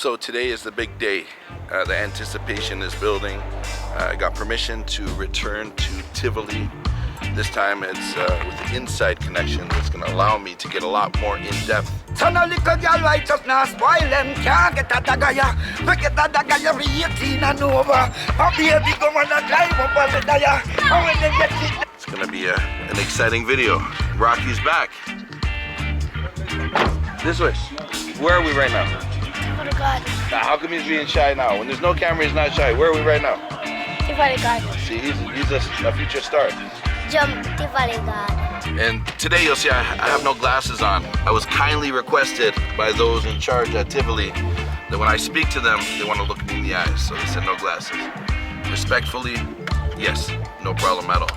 So today is the big day. The anticipation is building. I got permission to return to Tivoli. This time it's with the inside connection that's going to allow me to get a lot more in depth. Son a little girl righteousness, spoil them, can't get a dagaya. Look at that dagaya, re-18 and over. A baby go on a drive up on the daya. And when they get it, It's going to be an exciting video. Rocky's back. This way. Where are we right now? Tivoli Gardens. Now, how come he's being shy now? When there's no camera, he's not shy. Where are we right now? Tivoli Gardens. See, he's a future star. Tivoli Gardens. And today you'll see I have no glasses on. I was kindly requested by those in charge at Tivoli that when I speak to them, they want to look me in the eyes. So they said no glasses. Respectfully, yes, no problem at all.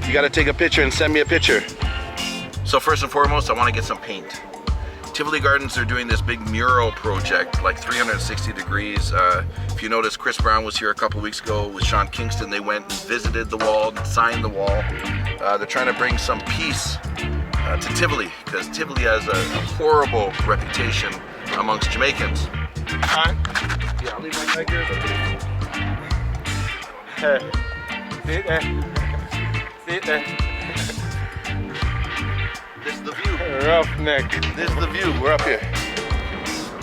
You gotta take a picture and send me a picture. So first and foremost, I wanna get some paint. Tivoli Gardens are doing this big mural project, like 360 degrees. If you notice, Chris Brown was here a couple weeks ago with Sean Kingston. They went and visited the wall and signed the wall. They're trying to bring some peace to Tivoli, because Tivoli has a horrible reputation amongst Jamaicans. Hi. Yeah, I'll leave my leg here. Hey. See it there. See it there. This is the view. Roughneck. This is the view. We're up here.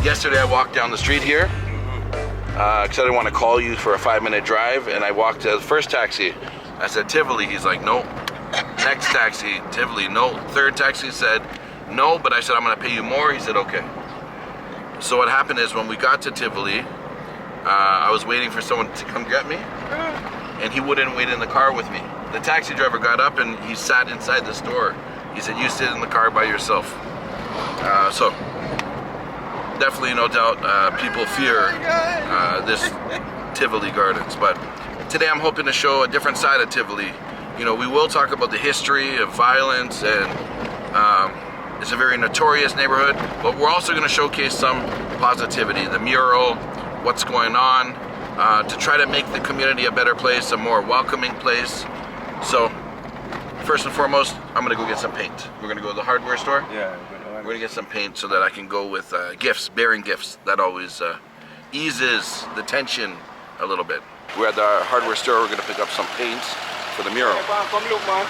Yesterday I walked down the street here because I didn't want to call you for a 5-minute drive, and I walked to the first taxi. I said Tivoli. He's like, no. Next taxi, Tivoli, no. Third taxi said no, but I said I'm going to pay you more. He said okay. So what happened is when we got to Tivoli, I was waiting for someone to come get me, and he wouldn't wait in the car with me. The taxi driver got up and he sat inside the store. He said, you sit in the car by yourself. So, definitely no doubt people fear this Tivoli Gardens. But today I'm hoping to show a different side of Tivoli. You know, we will talk about the history of violence, and it's a very notorious neighborhood, but we're also going to showcase some positivity, the mural, what's going on, to try to make the community a better place, a more welcoming place. So, first and foremost, I'm gonna go get some paint. We're gonna go to the hardware store. Yeah. We're gonna get some paint so that I can go with gifts, bearing gifts. That always eases the tension a little bit. We're at the hardware store. We're gonna pick up some paints for the mural. Come look, man.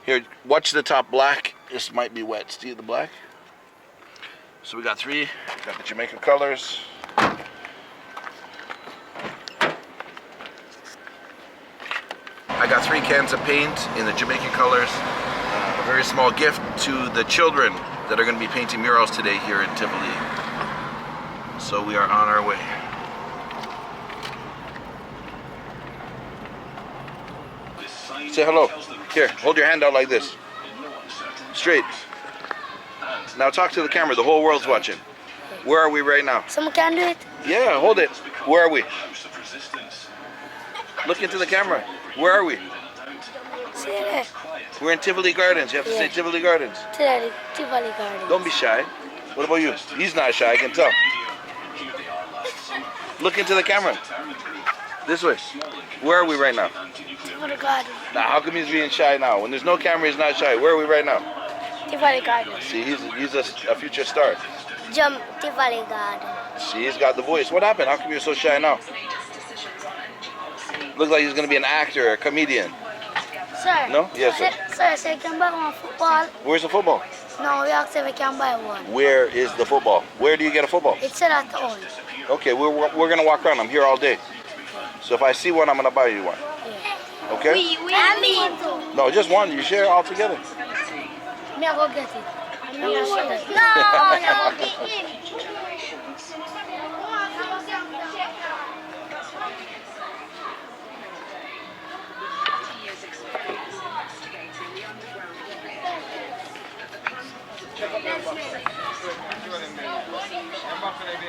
Here, watch the top black. This might be wet. See the black? So we got 3. We got the Jamaica colors. I got 3 cans of paint in the Jamaican colors. A very small gift to the children that are going to be painting murals today here in Tivoli. So we are on our way. Say hello. Here, hold your hand out like this. Straight. Now talk to the camera. The whole world's watching. Where are we right now? Someone can do it? Yeah, hold it. Where are we? Look into the camera. Where are we? See there. We're in Tivoli Gardens. You have to say Tivoli Gardens. Tivoli Gardens. Don't be shy. What about you? He's not shy, I can tell. Look into the camera. This way. Where are we right now? Tivoli Gardens. Now, how come he's being shy now? When there's no camera, he's not shy. Where are we right now? Tivoli Gardens. See, he's a future star. Tivoli Gardens. See, he's got the voice. What happened? How come you're so shy now? Looks like he's going to be an actor, a comedian. Sir. No? Yes, sir. Sir, so you can buy one football? Where's the football? No, we asked if we can buy one. Where is the football? Where do you get a football? It's at home. Okay, we're going to walk around. I'm here all day. So if I see one, I'm going to buy you one. Yeah. Okay? I mean, No, just one. You share all together. me I go get it. No.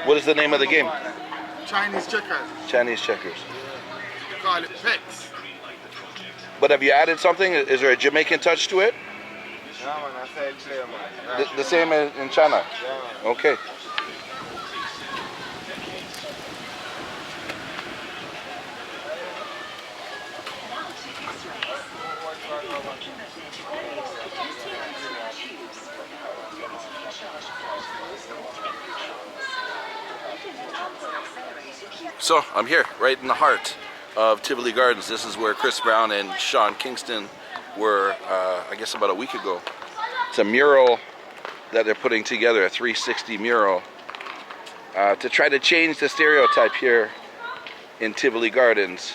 What is the name of the game? Chinese checkers. Chinese checkers. You call it pecs. But have you added something? Is there a Jamaican touch to it? Yeah, man, I say it's clear, man. The same in China? Yeah, man. Okay. So I'm here, right in the heart of Tivoli Gardens. This is where Chris Brown and Sean Kingston were, I guess about a week ago. It's a mural that they're putting together, a 360 mural, to try to change the stereotype here in Tivoli Gardens.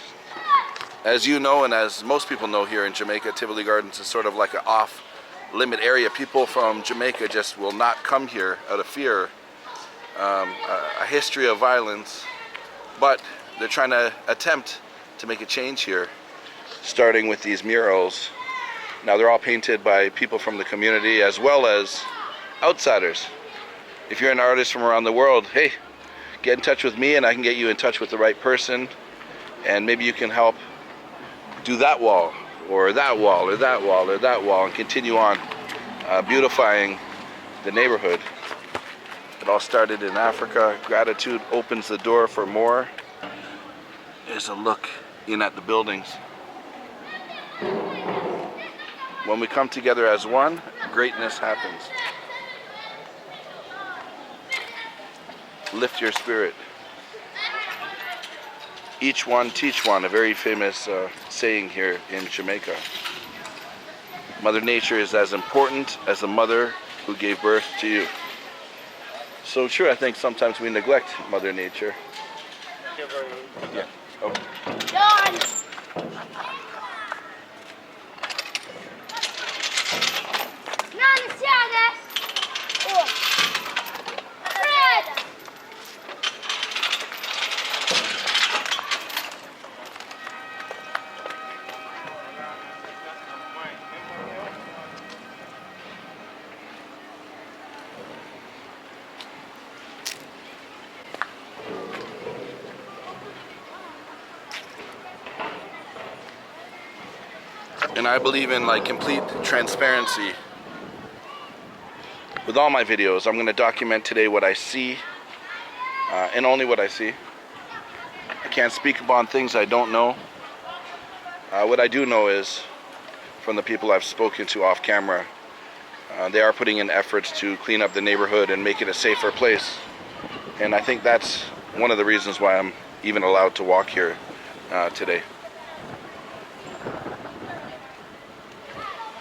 As you know, and as most people know here in Jamaica, Tivoli Gardens is sort of like an off-limit area. People from Jamaica just will not come here out of fear. A history of violence, but they're trying to attempt to make a change here, starting with these murals. Now they're all painted by people from the community as well as outsiders. If you're an artist from around the world, hey, get in touch with me and I can get you in touch with the right person, and maybe you can help do that wall or that wall or that wall or that wall and continue on beautifying the neighborhood. It all started in Africa. Gratitude opens the door for more. Here's a look in at the buildings. When we come together as one, greatness happens. Lift your spirit. Each one teach one, a very famous saying here in Jamaica. Mother Nature is as important as the mother who gave birth to you. So true, I think sometimes we neglect Mother Nature. Yeah. Oh. Done. Oh. Fred. And I believe in like complete transparency. With all my videos, I'm going to document today what I see, and only what I see. I can't speak upon things I don't know. What I do know is, from the people I've spoken to off camera, they are putting in efforts to clean up the neighborhood and make it a safer place. And I think that's one of the reasons why I'm even allowed to walk here today.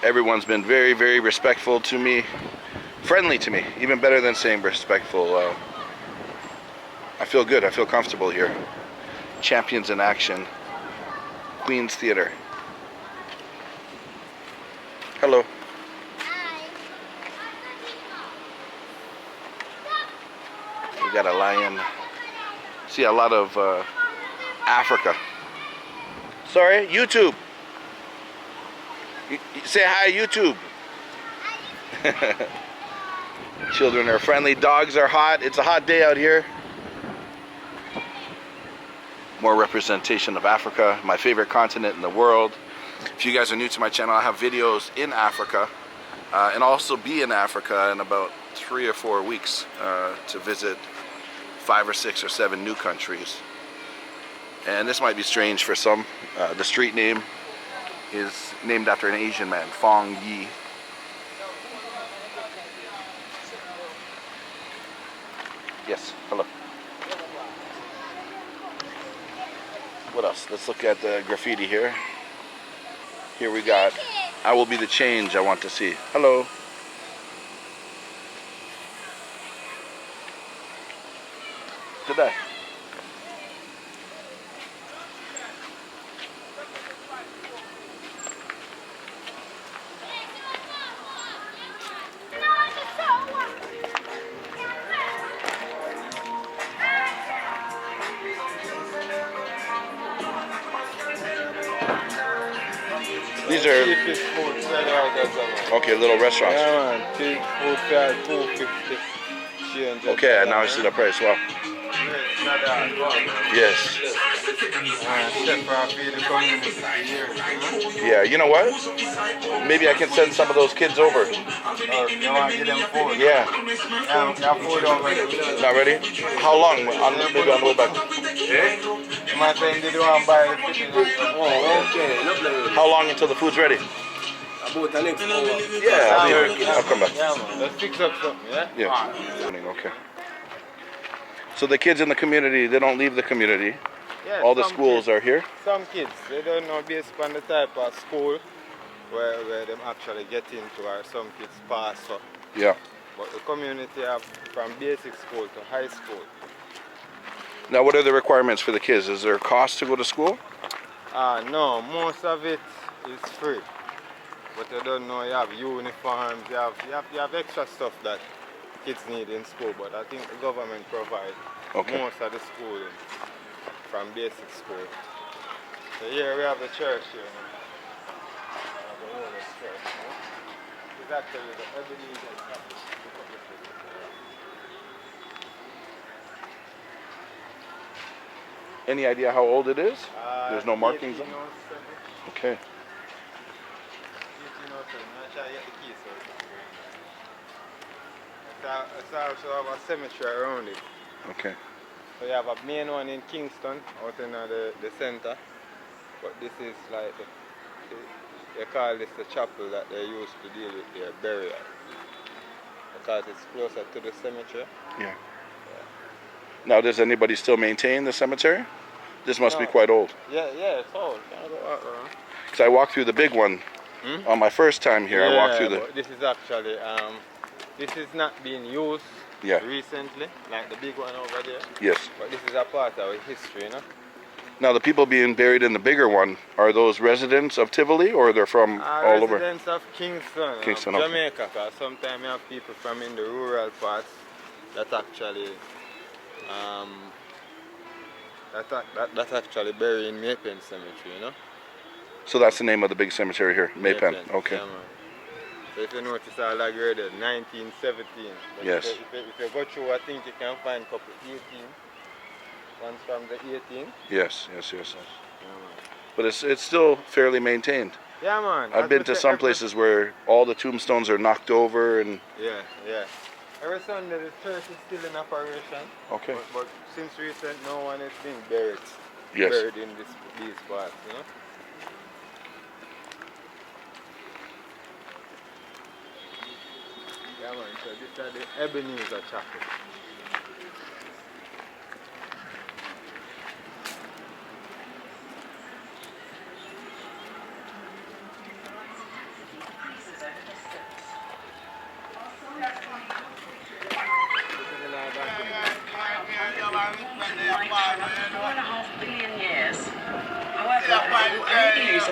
Everyone's been very, very respectful to me, friendly to me, even better than saying respectful. I feel good, I feel comfortable here. Champions in action, Queen's Theater. Hello. We got a lion. See a lot of Africa. Sorry, YouTube. Say hi, YouTube. Children are friendly. Dogs are hot. It's a hot day out here. More representation of Africa, my favorite continent in the world. If you guys are new to my channel, I have videos in Africa, and also be in Africa in about 3 or 4 weeks to visit 5 or 6 or 7 new countries. And this might be strange for some. The street name is named after an Asian man, Fong Yi. Yes, hello. What else? Let's look at the graffiti here. Here we got, I will be the change I want to see. Hello. Today. These are okay, little restaurants. Yeah, man. Cheap food fare, $2.50. Okay, now I see the price. Wow. Yes. Chef for feed the community here. Yeah, you know what? Maybe I can send some of those kids over. You want to give them food? Yeah. Yeah, food already. Not ready? How long? Maybe on the way back. My friend did want to buy the chicken. Oh, okay. Lovely. How long until the food's ready? About the next hour. Yeah, I'll be here. I'll come back. Yeah, man. Let's fix up something, yeah? Yeah. Okay. So the kids in the community, they don't leave the community. Yeah, All the some schools kids, are here. Some kids, they don't know based on the type of school where them actually get into, or some kids pass. So. Yeah. But the community have from basic school to high school. Now, what are the requirements for the kids? Is there a cost to go to school? No, most of it is free. But you don't know, you have uniforms, you have extra stuff that kids need in school, but I think the government provides most of the schooling from basic school. So here we have the church here. The oldest church. It's actually the Ebenezer Chapel. Any idea how old it is? There's no markings on it? 1807. Okay. 1807. I'll try to get the keys. It's also have a cemetery around it. Okay. So you have a main one in Kingston, out in the center. But this is like, they call this the chapel that they used to deal with their burial. Because it's closer to the cemetery. Yeah. Now, does anybody still maintain the cemetery? This must be quite old. Yeah, it's old. Because I walked through the big one on my first time here. I walked through the. But this is actually, this is not being used recently, like the big one over there. Yes. But this is a part of our history, you know? Now, the people being buried in the bigger one, are those residents of Tivoli, or they're from all over? Residents of Kingston, Jamaica, because sometimes you have people from in the rural parts that actually that's actually buried in Maypen Cemetery, you know? So that's the name of the big cemetery here, Maypen. Okay. Yeah, man. So if you notice, all like here, 1917. But yes. If you go through, I think you can find a couple 18. One's from the 18. Yes. Yeah, man. But it's still fairly maintained. Yeah, man. I've been to some places where all the tombstones are knocked over and. Yeah. Every Sunday the church is still in operation. Okay. But since recent, no one has been buried. Yes. Buried in these parts, you know. Yeah, man. So this is the Ebenezer Chapel.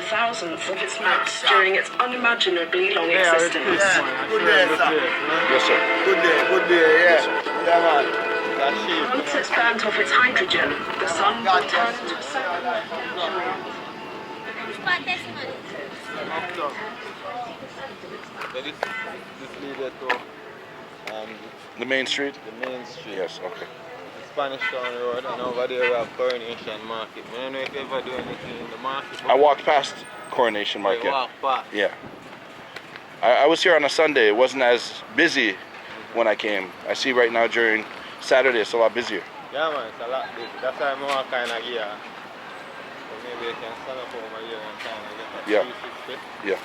Thousandth of its mass during its unimaginably long existence. Good day, sir. Yes, sir. Good day, yeah. Yeah, man. That's sheep. Once it's burnt off its hydrogen, the sun will turn into a solar. So this leads to The main street? the main street. Yes, okay. The Spanish Town Road, and over there we have Coronation Market. I don't know if you ever do anything in the market. I walked past Coronation Market. You walk past. Yeah. I was here on a Sunday. It wasn't as busy when I came. I see right now during Saturday it's a lot busier. Yeah, man, it's a lot busy. That's why I'm more kind of here. So maybe you can stand up over here and kind of get a 360. Yeah.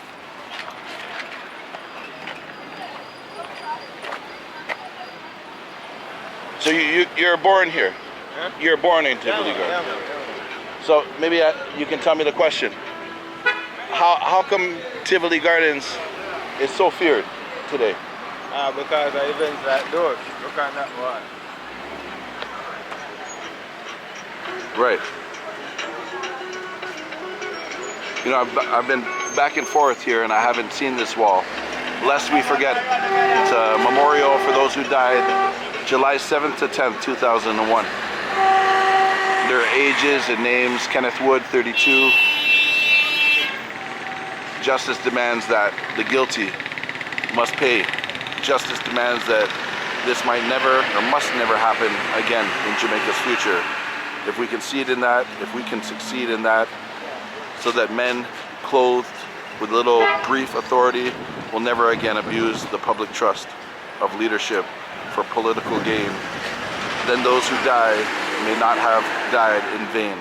So you're born here? Huh? You're born in Tivoli Gardens? Yeah, man. So maybe you can tell me the question. How come Tivoli Gardens is so feared today? Because of events like those. Look at that one. Right. You know, I've been back and forth here and I haven't seen this wall. Lest we forget, it's a memorial for those who died July 7th to 10th, 2001. Their ages and names: Kenneth Wood, 32. Justice demands that the guilty must pay. Justice demands that this might never or must never happen again in Jamaica's future. If we can succeed in that, so that men clothed with little brief authority will never again abuse the public trust of leadership for political gain, then those who die may not have died in vain.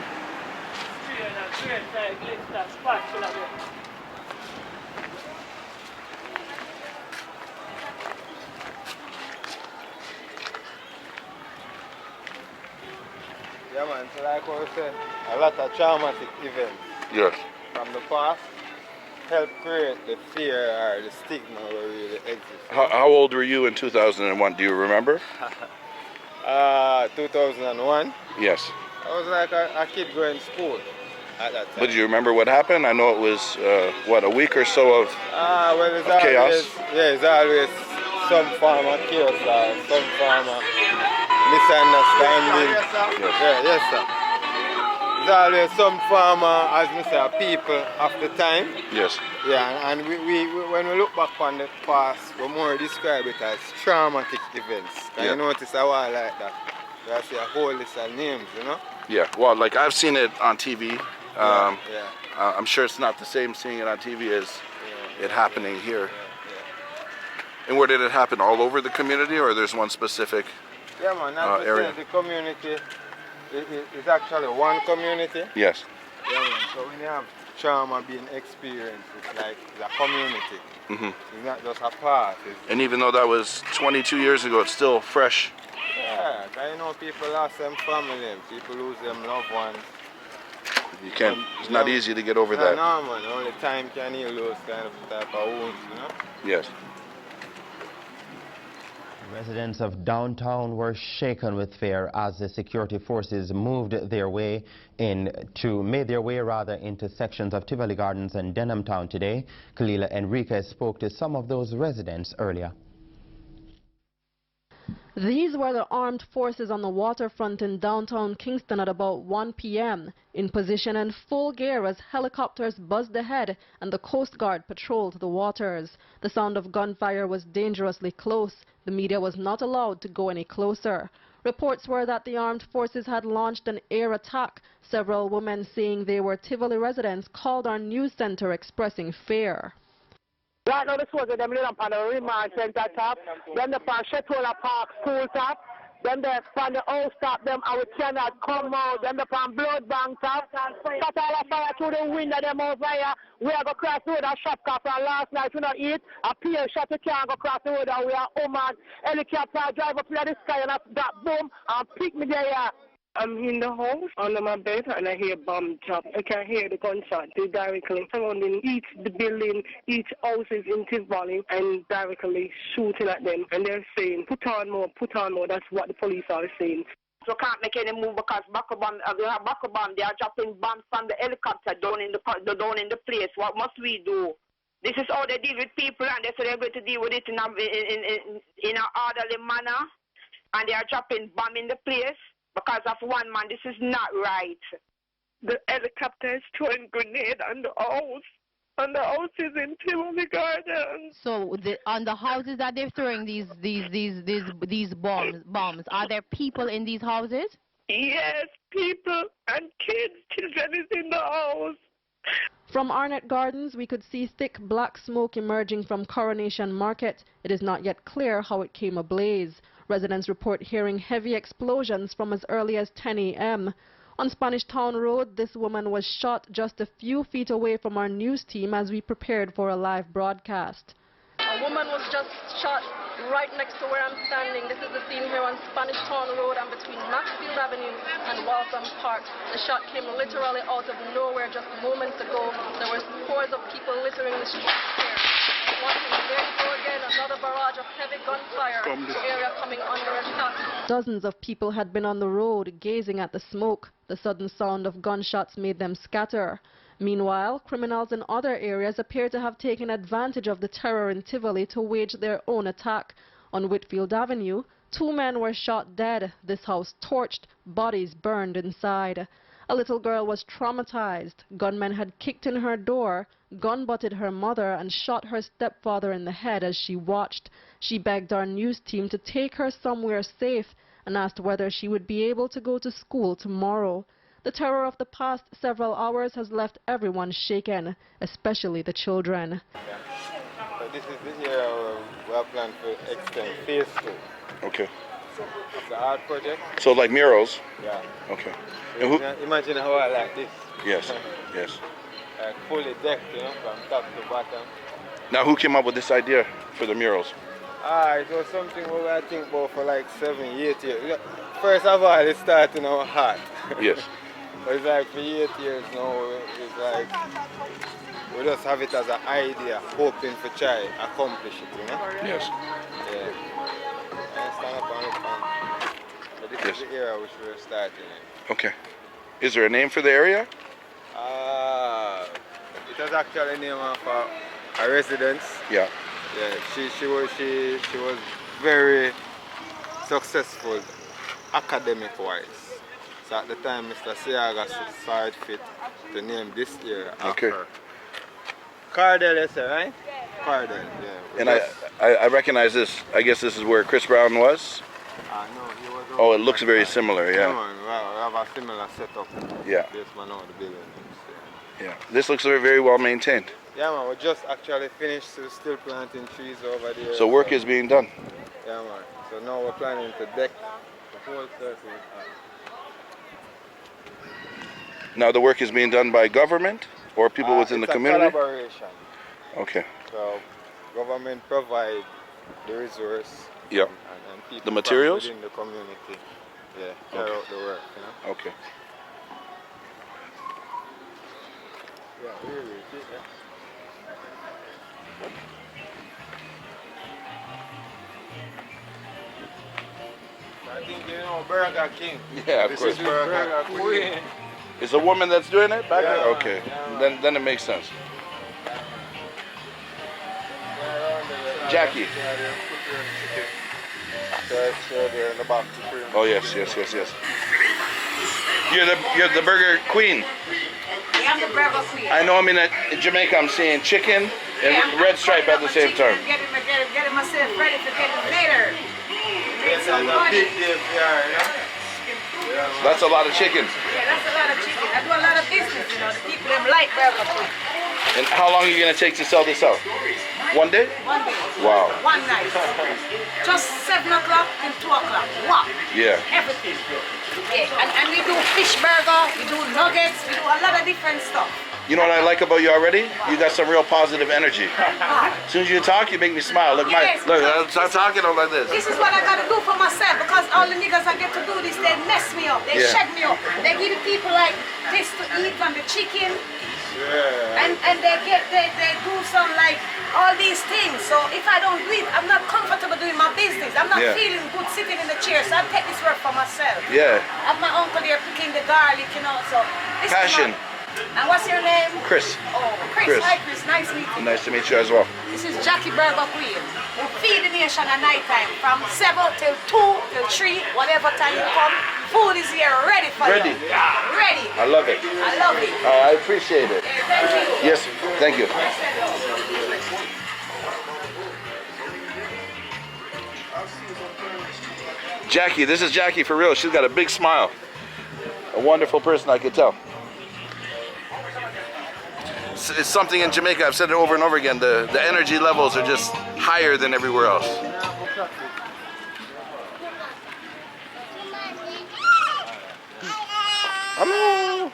Yeah, man, so like what we said, a lot of traumatic events Yes. from the past help create the fear or the stigma where really exists. How old were you in 2001? Do you remember? 2001, Yes. I was like a kid going to school at that time. But do you remember what happened? I know it was, what, a week or so of Well, it's of chaos? always, yeah, it's always some form of chaos or some form of misunderstanding. Yes, sir. There's always some form of, as we say, people of the time. Yes. Yeah, and we when we look back on the past, we more describe it as traumatic events. And you notice a while like that, we see a whole list of names, you know? Yeah, well, like I've seen it on TV. Yeah. I'm sure it's not the same seeing it on TV as it happening here. And where did it happen? All over the community, or there's one specific Yeah, man, that's area? the community is actually one community. Yes. Yeah, man. So when you have trauma being experienced, it's like the community. Hmm. It's not just a part. And even though that was 22 years ago, it's still fresh. Yeah, 'cause you know people lost them family, people lose them loved ones. You can't. It's not easy to get over that. No, man. Only time can heal those kind of type of wounds, you know. Yes. Residents of downtown were shaken with fear as the security forces made their way into sections of Tivoli Gardens and Denham Town today. Kalila Enriquez spoke to some of those residents earlier. These were the armed forces on the waterfront in downtown Kingston at about 1 p.m. in position and full gear as helicopters buzzed ahead and the Coast Guard patrolled the waters. The sound of gunfire was dangerously close. The media was not allowed to go any closer. Reports were that the armed forces had launched an air attack. Several women saying they were Tivoli residents called our news center expressing fear. Right now the soldiers them live up on the remand center top, then the pan Shetola Park school top, then the pan the house top them and we cannot come out, then the pan blood bank top, cut all the fire through the window them over here, we are go cross the road and shop cop and last night we not eat, a peer shot we can't go cross the road and we are home and helicopter drive up in the sky and that boom and pick me there. I'm in the house, under my bed, and I hear bomb drop. I can hear the gunshot. They directly surrounding each the building, each house is in Tivoli, and directly shooting at them. And they're saying, put on more. That's what the police are saying. So can't make any move because they are dropping bombs from the helicopter down in the place. What must we do? This is how they deal with people, and they say they're going to deal with it in an orderly manner, and they are dropping bomb in the place. Because of one man, this is not right. The helicopter is throwing grenade on the house. And the house is in Tivoli Gardens. So on the houses that they're throwing these bombs, are there people in these houses? Yes, people and kids. Children is in the house. From Arnett Gardens, we could see thick black smoke emerging from Coronation Market. It is not yet clear how it came ablaze. Residents report hearing heavy explosions from as early as 10 a.m. On Spanish Town Road, this woman was shot just a few feet away from our news team as we prepared for a live broadcast. A woman was just shot right next to where I'm standing. This is the scene here on Spanish Town Road and between Maxfield Avenue and Waltham Park. The shot came literally out of nowhere just moments ago. There were scores of people littering the streets here. There you go again, another barrage of heavy gunfire. The area coming under attack. Dozens of people had been on the road gazing at the smoke. The sudden sound of gunshots made them scatter. Meanwhile, criminals in other areas appear to have taken advantage of the terror in Tivoli to wage their own attack. On Whitfield Avenue, 2 men were shot dead, this house torched, bodies burned inside. A little girl was traumatized. Gunmen had kicked in her door, gun-butted her mother, and shot her stepfather in the head as she watched. She begged our news team to take her somewhere safe and asked whether she would be able to go to school tomorrow. The terror of the past several hours has left everyone shaken, especially the children. So this is the area where we have planned to extend phase 2. Okay. Of the art project. So like murals? Yeah. Okay. So And who? imagine how I like this. Yes. Yes. Like fully decked, you know, from top to bottom. Now, who came up with this idea for the murals? It was something we were thinking about for like 7, 8 years. First of all, it started in our heart. Yes. But it's like for 8 years now, it's like we just have it as an idea, hoping to try accomplish it, you know? Yes. Yeah. And stand up on it. So this is the area which we're starting in. Okay. Is there a name for the area? It was actually named after a residence. Yeah. Yeah, she was very successful academic-wise. So at the time, Mr. Seaga saw it fit to name this area after her. Cardell, yes, sir, right? Cardell, yeah. And I recognize this. I guess this is where Chris Brown was? No, he was. Oh, it looks very similar, yeah. Yeah, man, we have a similar setup. Yeah. This man out the building. Yeah. This looks very, very well maintained. Yeah, man, we just actually finished, so still planting trees over there. So work is being done. Yeah, man. So now we're planning to deck the whole circle. Now the work is being done by government or people within the community? It's a collaboration. Okay. So government provide the resource. Yeah. And people the materials? within the community. Yeah, carry out the work, you know? Okay. Yeah, really, yeah. I think you know Burger King. Yeah, of this course. Is Burger Queen. Is a woman that's doing it back there? Yeah, Okay. yeah, Then it makes sense. Jackie. Oh yes, yes, yes, yes. You're the burger queen. I'm the burger queen. I know. I'm in Jamaica. I'm seeing chicken and red stripe at the same time. Getting myself ready to get it later. Yes, that's a big day for her, you know? That's a lot of chicken. Yeah, that's a lot of chicken. I do a lot of business, you know. The people them like burger queen. And how long are you gonna take to sell this out? One day? One day. Wow. One night. Just 7 o'clock till 2 o'clock. Wow. Yeah. Everything. Yeah. And we do fish burger, we do nuggets, we do a lot of different stuff. You know what I like about you already? You got some real positive energy. As soon as you talk, you make me smile. Look, Yes, look, I'm start talking I'm like this. This is what I gotta do for myself because all the niggas I get to do this, they mess me up, they shake me up. They give the people like this to eat from the chicken. Yeah. And they do some like all these things. So if I don't do it, I'm not comfortable doing my business. I'm not feeling good sitting in the chair. So I take this work for myself. Yeah. I have my uncle there picking the garlic, you know. So this Passion. And what's your name? Chris. Oh, Chris. Hi, Chris. Nice meeting you. Nice to meet you as well. This is Jackie Burger Queen. We feed the nation at night time from 7 till 2 till 3, whatever time you come. Food is here ready for you. Ready. Ready. I love it. I love it. I appreciate it. Thank you. Yes, thank you. Jackie, this is Jackie for real. She's got a big smile. A wonderful person, I could tell. It's something in Jamaica, I've said it over and over again, the energy levels are just higher than everywhere else. Hello.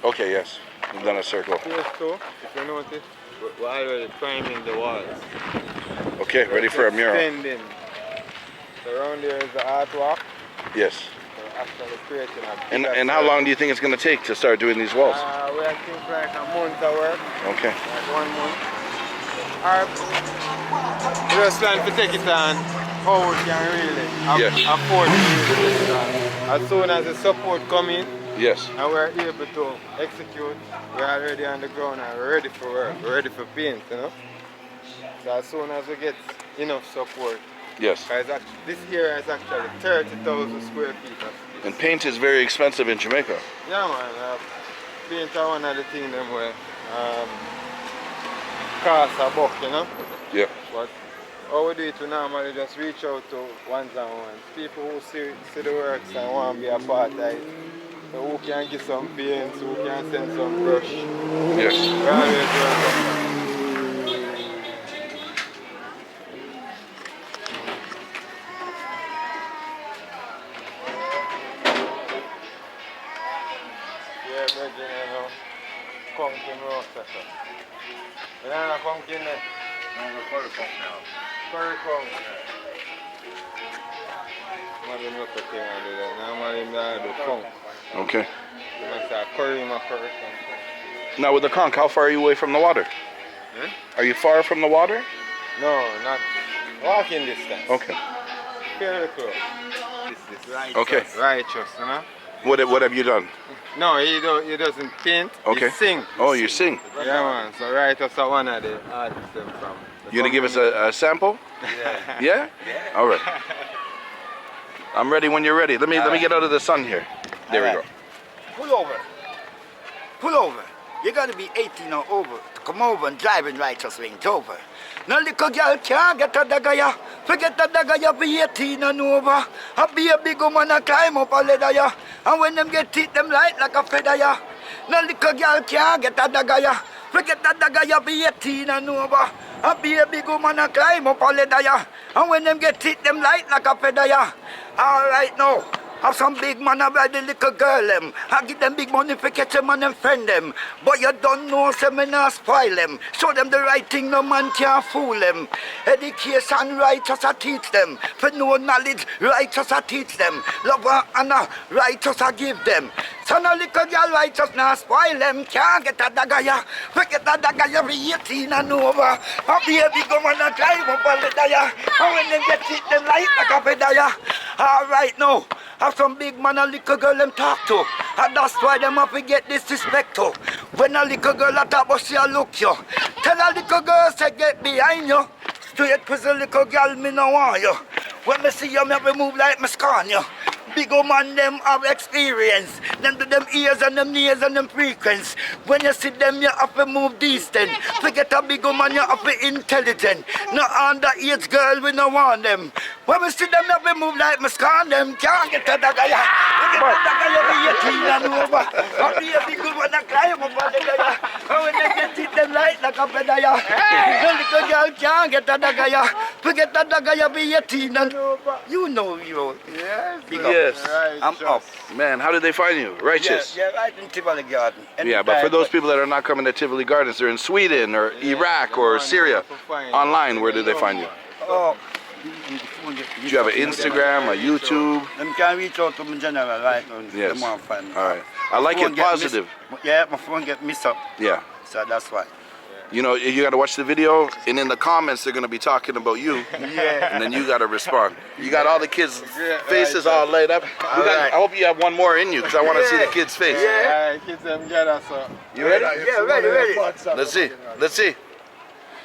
Okay, yes. We've done a circle. Phase 2, if you notice, we're already priming the walls. Okay, ready for a mural. Extending. So around there is the artwork. Yes. So actually creating a And how long do you think it's going to take to start doing these walls? We think like a month of work. Okay. Like 1 month. We just plan to take it on how we can really afford to take it on. As soon as the support come in, yes, and we're able to execute, we're already on the ground and we're ready for work, we're ready for paint, you know. So as soon as we get enough support, yes, this area is actually 30,000 square feet of space. And paint is very expensive in Jamaica. Yeah, man. Paint is one of the things them where cost a buck, you know? Yeah. But how we do it, we normally just reach out to ones and ones. People who see the works and want to be a part of it. So who can give some paints, who can send some brush. Yes. We're always welcome. Yeah, Virgin, you know, pumpkin roast or something. You don't have a pumpkin there? No, curry pump now. Curry pump? Mother milk a thing I do that. Normally I do pump. Okay. You must say curry my curry pump. Now with the conch, how far are you away from the water? Hmm? Are you far from the water? No, not walking distance. Okay. Fairly close. This righteous. Okay. Righteous, you know? What have you done? No, he doesn't paint, okay. He sing. Oh, you sing? Yeah, man. So righteous is one of the artists from. You gonna give us a sample? Yeah. Yeah? All right. I'm ready when you're ready. Let me get out of the sun here. There we go. Pull over. Pull over. You gotta be 18 or over to come over and drive in Righteous Range Over. No little girl can't get a dagaya. Forget the dagaya, be 18 and over. I be a big woman and climb up a ladder, ya. And when them get hit, them light like a feather, ya. No little girl can't get a dagaya. Forget the dagaya, be 18 and over. I be a big woman and climb up a ladder, ya. And when them get hit, them light like a feather, ya. All right now. Have some big man about the little girl them. I give them big money for catch them and them friend them. But you don't know, so me not spoil them. Show them the right thing, no man can't fool them. Education righteous I teach them. For no knowledge, righteous I teach them. Love and honor, righteous I give them. So no little girl righteous not spoil them. Can't get a dagaya. Forget a dagaya be 18 and over. A baby go man and climb up on the daya. And when them get it, them light like a pedaya. All right now. Have some big man and little girl them talk to. And that's why them have to get disrespect to. When a little girl a talk about she a look you. Tell a little girl say get behind you. Straight cause a little girl me no want you. When me see you me have to move like me scorn you. Big old man them have experience. Them do them ears and them knees and them frequency. When you see them you have to move decent. Forget a big old man you have to intelligent. No underage girl we no want them. When we see them you have to move like me scorn them. Can't get a dagaya. Get a dagaya be 18 and over. I'll be a big old one and climb up on the dagaya. And when they get it them light like a pedaya. The little girl can't get a dagaya. Forget a dagaya be 18 and over. You know you. Yes. Big up. Yes. I'm up. Man, how did they find you? Righteous. Yeah, right in Tivoli Gardens. Yeah, but for those people that are not coming to Tivoli Gardens, they're in Sweden or Iraq or Syria. Online, where did they find you? Oh. Do you have an Instagram, a YouTube? Them can reach out to me general, right? Yes. All right. I like it positive. Yeah, my phone get messed up. Yeah. So that's why. You know, you got to watch the video, and in the comments, they're going to be talking about you. Yeah. And then you got to respond. You got all the kids' faces all laid up. I hope you have one more in you, because I want to see the kid's face. Yeah, kids them get us up. You ready? Yeah, ready. Let's see. Let's see.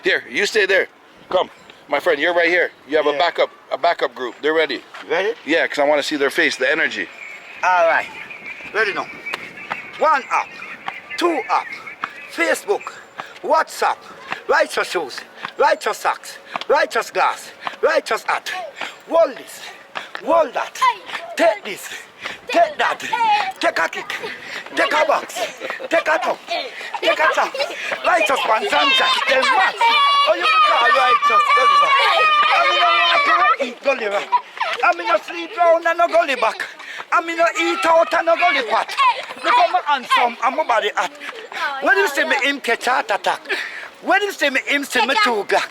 Here, you stay there. Come. My friend, you're right here. You have a backup group. They're ready. Ready? Yeah, because I want to see their face, the energy. All right. Ready now. 1 up, 2 up, Facebook, WhatsApp, righteous shoes, righteous socks, righteous glass, righteous hat. Hold this, hold that, take this, take that, take a kick, take a box, take a top, take a chop, righteous pants and jacket, then what? Oh, you call righteous, I mean, I eat gully back. I mean, I sleep round and no gully back. I mean, I eat out and no gully pot. Look at my handsome and my body hot. When you see me him catch heart attack, when you see me him see me 2 Glock,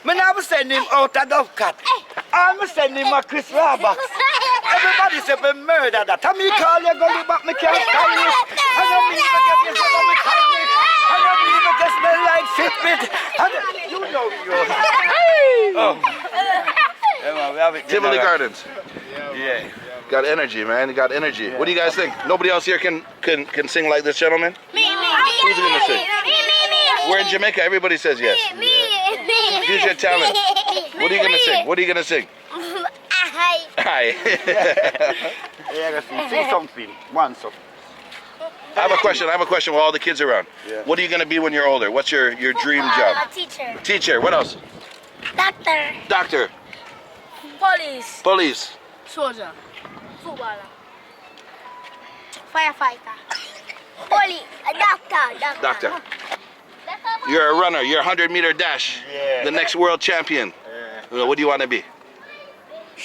me never send him out a dove cat. I'm send him a Chris Roberts. Everybody say me murder that. And me call you gully back, me can't stand it. And I mean, me get you some of me kind it. And I mean, me get smell like Fitbit. And you know you. Oh. Tivoli Gardens. Yeah. Got energy, man. You got energy. What do you guys think? Nobody else here can sing like this gentleman? Me. Who's gonna sing? Me. We're in Jamaica. Everybody says yes. Me. Use your talent. What are you gonna sing? What are you gonna sing? Hi. Hi. See something. Want something. I have a question while all the kids are around. Yeah. What are you going to be when you're older? What's your dream job? A teacher. Teacher. What else? Doctor. Doctor. Police. Police. Soldier. Footballer. Firefighter. Police. Doctor. You're a runner. You're a 100-meter dash. Yeah. The next world champion. Yeah. What do you want to be? A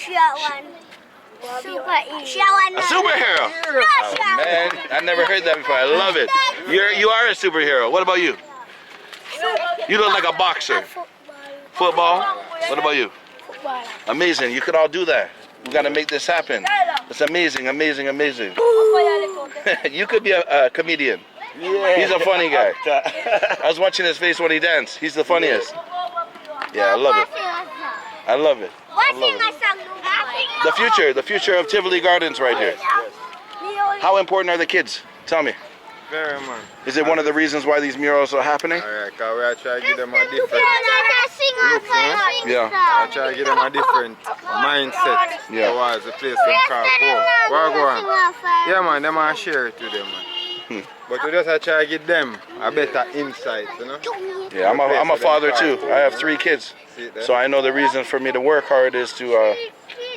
superhero. Oh, man, I never heard that before. I love it. You are a superhero. What about you? You look like a boxer. Football. What about you? Amazing. You could all do that. We got to make this happen. It's amazing, amazing, amazing. You could be a comedian. Yeah. He's a funny guy. I was watching his face when he danced. He's the funniest. Yeah, I love it. I love it. I love it. The future of Tivoli Gardens right here. How important are the kids? Tell me. Very much. Is it one of the reasons why these murals are happening? Alright, because we are trying to give them a different look, Yeah. I try to give them a different mindset towards the place they call home. Where go on? Yeah man, them are share it to them man. But we just try to give them a better insight, you know? Yeah, I'm a father too. I have 3 kids. So I know the reason for me to work hard is to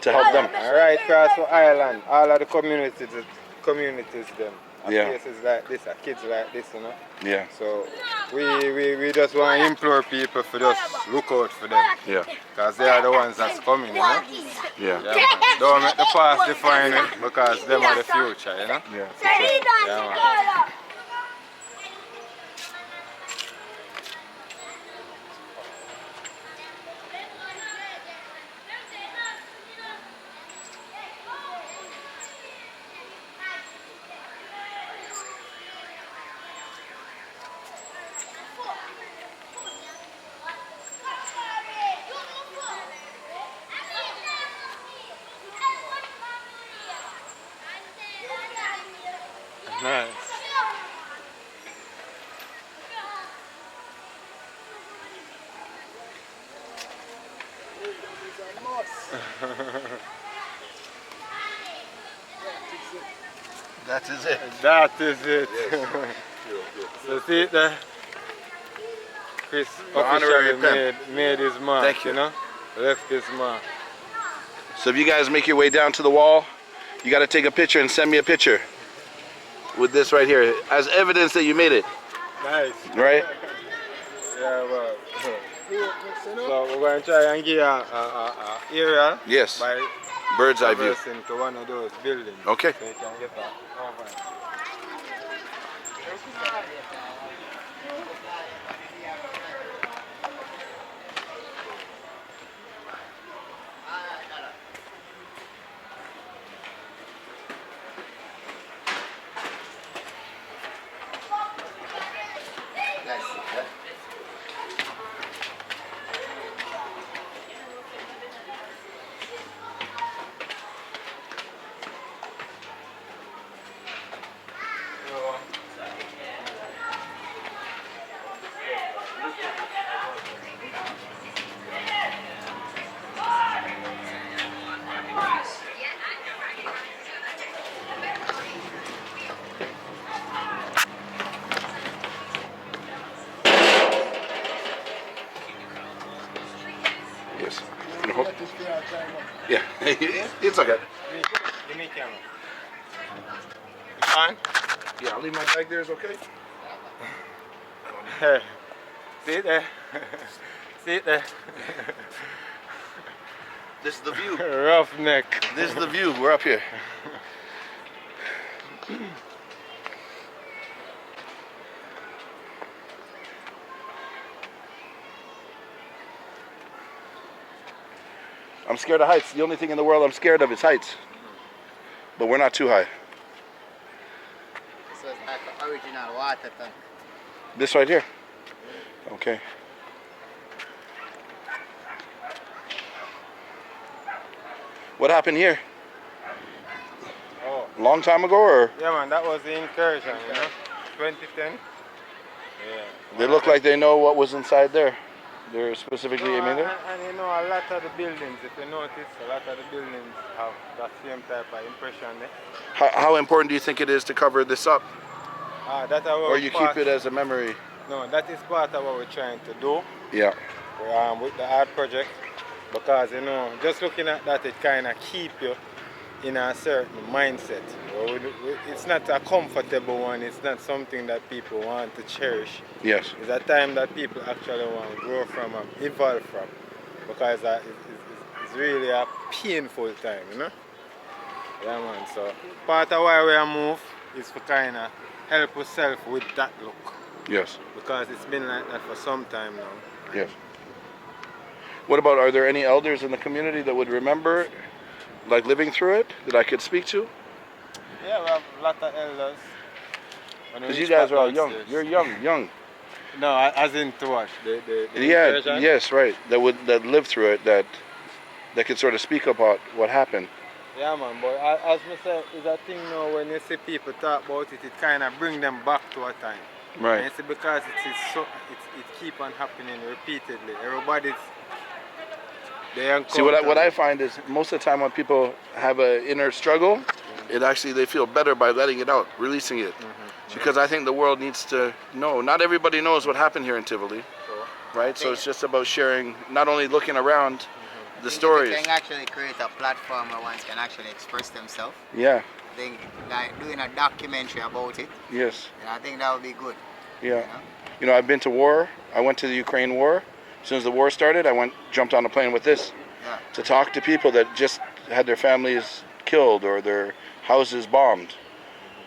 help them. Alright, across the island, all of the communities them. Yeah. Places like this, kids like this, you know? Yeah. So we just want to implore people to just look out for them. Yeah. Because they are the ones that's coming, you know? Yeah. Yeah, man. Don't make the past define it because them are the future, you know? Yeah. Yeah, man. Nice. That is it. That is it. So see it there? Chris officially made his mark, Thank you. You know? Left his mark. So if you guys make your way down to the wall, you got to take a picture and send me a picture with this right here as evidence that you made it. Nice. Right? Yeah, well. So we're going to try and give a area. Yes. By bird's eye view. To one of those buildings. Okay. So you can get that over. Yes. No. Yeah. It's okay. Give me camera. On? Yeah, I'll leave my bag there. Is okay? See it there? See it there? This is the view. Roughneck. This is the view. We're up here. I'm scared of heights. The only thing in the world I'm scared of is heights. But we're not too high. This was like an original water tank. This right here? Okay. What happened here? Oh. Long time ago or? Yeah man, that was the incursion, you know? 2010. Yeah. They look like they know what was inside there. they're specifically aiming at? And you know, a lot of the buildings, if you notice, a lot of the buildings have that same type of impression there. How important do you think it is to cover this up? Or you keep it as a memory? No, that is part of what we're trying to do. Yeah. With the art project, because you know, just looking at that, it kind of keep you in a certain mindset. It's not a comfortable one. It's not something that people want to cherish. Yes. It's a time that people actually want to grow from and evolve from, because it's really a painful time, you know. Yeah, man. So part of why we move is to kind of help ourselves with that look. Yes. Because it's been like that for some time now. Yes. What about, are there any elders in the community that would remember, like living through it, that I could speak to? Yeah, we have a lot of elders. Because you guys are all young. You're young. No, as in to watch the yeah, incursion? yes, right. That lived through it, that could sort of speak about what happened. Yeah, man. But as I said, it's a thing now when you see people talk about it, it kind of bring them back to a time. Right. And it's because it keep on happening repeatedly. Everybody's See, what I find is most of the time when people have an inner struggle, it actually, they feel better by letting it out, releasing it. Because I think the world needs to know. Not everybody knows what happened here in Tivoli, right? So it's just about sharing, not only looking around the stories. You can actually create a platform where one can actually express themselves. Yeah. I think like doing a documentary about it. Yes. I think that would be good. Yeah. You know, I've been to war. I went to the Ukraine war. As soon as the war started, I jumped on a plane with this to talk to people that just had their families killed or their houses bombed.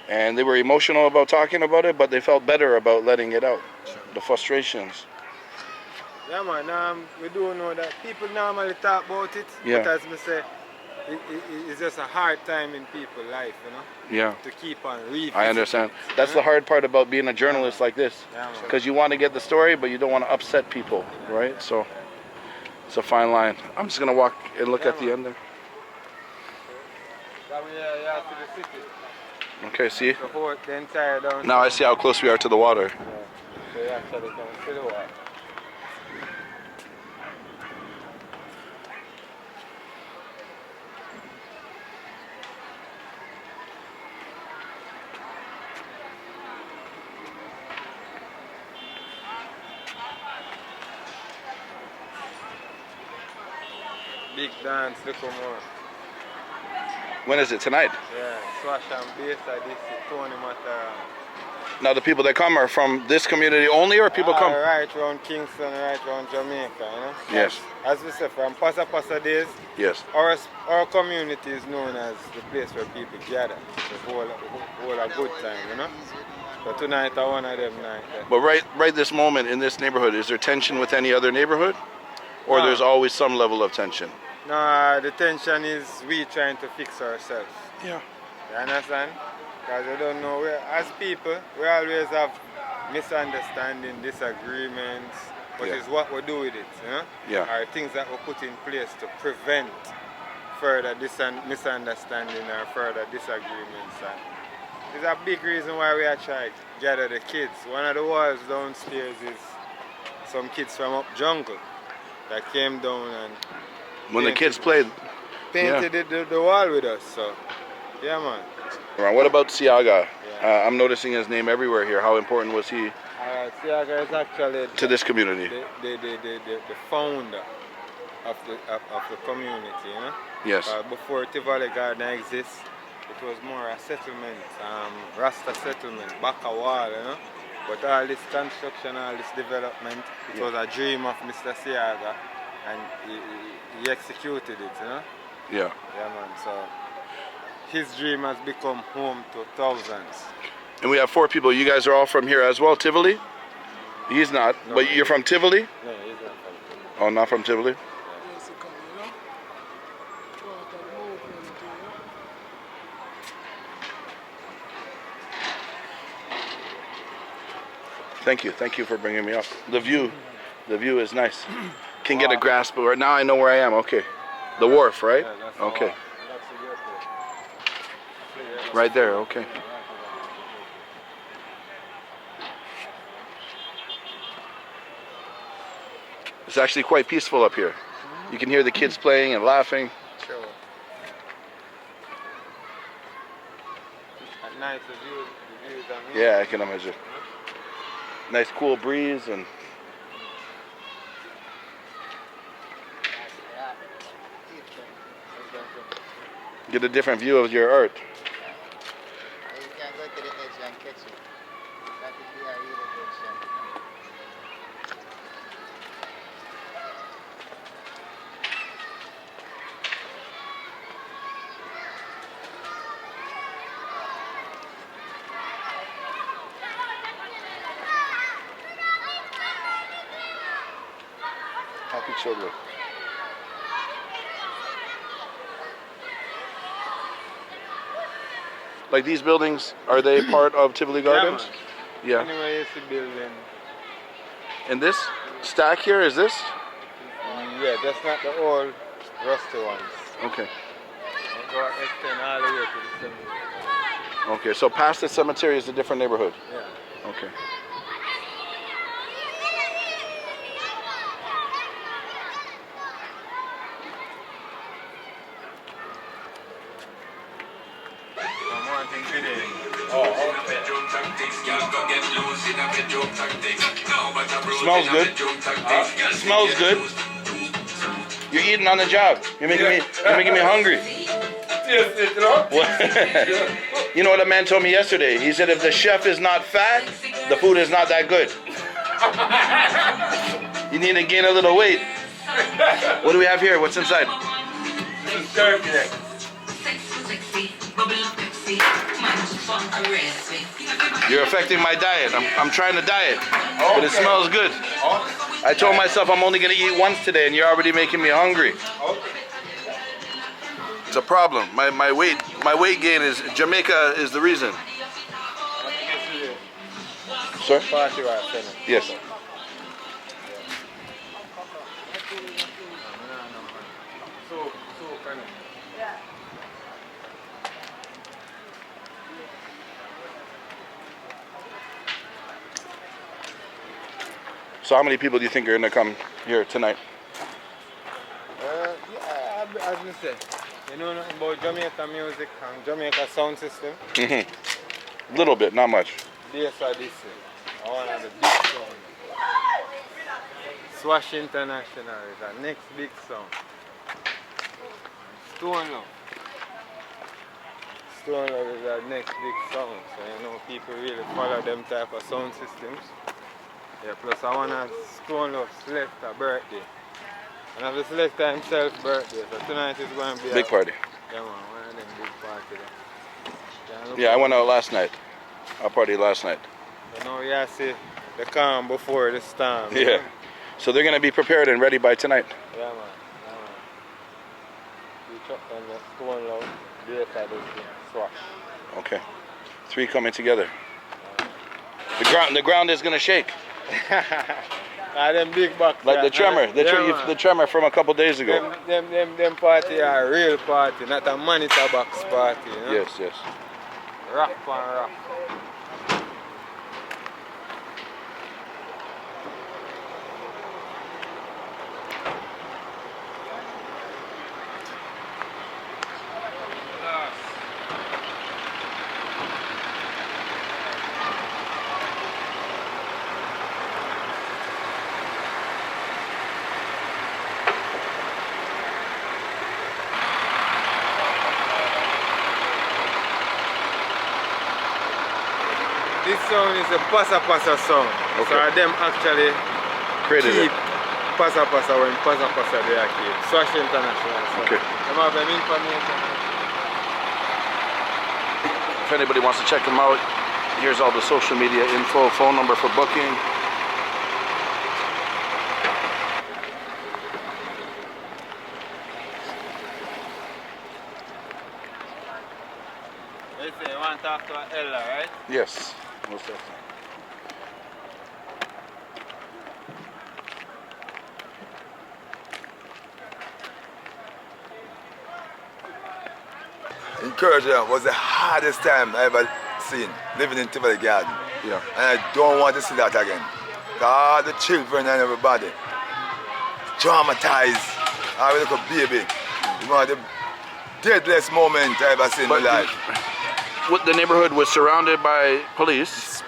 And they were emotional about talking about it, but they felt better about letting it out, the frustrations. Yeah, man, we do know that people normally talk about it, Yeah. but as I say, it's just a hard time in people's life, you know? Yeah. To keep on reading. I understand. That's the hard part about being a journalist like this. Because you want to get the story, but you don't want to upset people, right? So it's a fine line. I'm just going to walk and look at the end there. Okay, see? The entire downtown. Now I see how close we are to the water. So you actually can see the water. Big dance, look more. When is it? Tonight? Yeah, Swash and Bass, this Tony Matter. Now the people that come are from this community only, or people come? Right around Kingston, right around Jamaica, you know? Yes. As we say, from Pasa days, yes. Our community is known as the place where people gather. The whole a good time, you know? So tonight are one of them nights. But right this moment in this neighborhood, is there tension with any other neighborhood? Or there's always some level of tension? No, the tension is we trying to fix ourselves. Yeah. You understand? Because you don't know, as people, we always have misunderstanding, disagreements, but it's what we do with it, you know? Yeah. Are things that we put in place to prevent further misunderstanding or further disagreements. And it's a big reason why we actually gather the kids. One of the walls downstairs is some kids from up jungle that came down and when the kids played, painted the wall with us. So, yeah, man. Right. What about Siaga? I'm noticing his name everywhere here. How important was he Siaga is actually to this community? The founder of the community, you know? Yes. Before Tivoli Gardens exists, it was more a settlement, Rasta settlement, back a wall, you know? But all this construction, all this development, it was a dream of Mr. Siaga, and he executed it, you know? Yeah. Yeah, man. So his dream has become home to thousands. And we have 4 people. You guys are all from here as well, Tivoli? He's not, no, but you're from Tivoli? No, he's not from Tivoli. Oh, not from Tivoli? Thank you for bringing me up. The view is nice. Can get a grasp of it. Now I know where I am. Okay, the wharf, right? Yeah, that's okay. Right there. Okay. It's actually quite peaceful up here. You can hear the kids playing and laughing. Sure. At night, the views are amazing. Yeah, I can imagine. Nice cool breeze and get a different view of your art. You can go to the edge and catch it. That would be a really good shot. Happy children. Like these buildings, are they part of Tivoli Gardens? Yeah. Anyway, it's a building. And this stack here, is this? Yeah, that's not the old rusty ones. Okay. Go extend all the way to the cemetery. Okay, so past the cemetery is a different neighborhood? Yeah. Okay. Smells good. Smells good. You're eating on the job. You're making me hungry. You know what a man told me yesterday? He said if the chef is not fat, the food is not that good. You need to gain a little weight. What do we have here? What's inside? This is turkey. You're affecting my diet. I'm trying to diet, but it smells good. I told myself I'm only gonna eat once today, and you're already making me hungry. It's a problem. My weight gain is Jamaica is the reason. Sir? Yes. So how many people do you think are gonna come here tonight? Yeah, as I say, you know nothing about Jamaica music and Jamaica sound system? Mm-hmm. Little bit, not much. This or this. I want to have the big sound. Swash International is our next big sound. Stone Love. Stone Love is our next big sound. So you know people really follow them type of sound systems. Yeah, plus I want to Stone Love select a birthday. And I have a selector himself birthday, so tonight is going to be big party. Yeah man, one of them big party there. Yeah, I went out last night. I partied last night. You know, you see the calm before the storm. Yeah. So they're going to be prepared and ready by tonight. Yeah man, yeah man. We chopped on the Stone Love, the other side is the Swash. Okay. 3 coming together. The ground is going to shake. Them big bucks. Like the tremor, the tremor from a couple days ago. Them party are a real party, not a monitor box party. You know? Yes, yes. Rock on rock. This song is a pasa song. Okay. So them actually created keep it. Pasa when pasa they are keep. Swash International. So Okay. them have them information. If anybody wants to check them out, here's all the social media info, phone number for booking. They say you want to talk to Ella, right? Yes, most definitely. Incursion was the hardest time I ever seen, living in Tivoli Gardens. Yeah. And I don't want to see that again. All the children and everybody. traumatized. I was like a baby. One of the deadliest moments I ever seen in my life. What, the neighborhood was surrounded by police?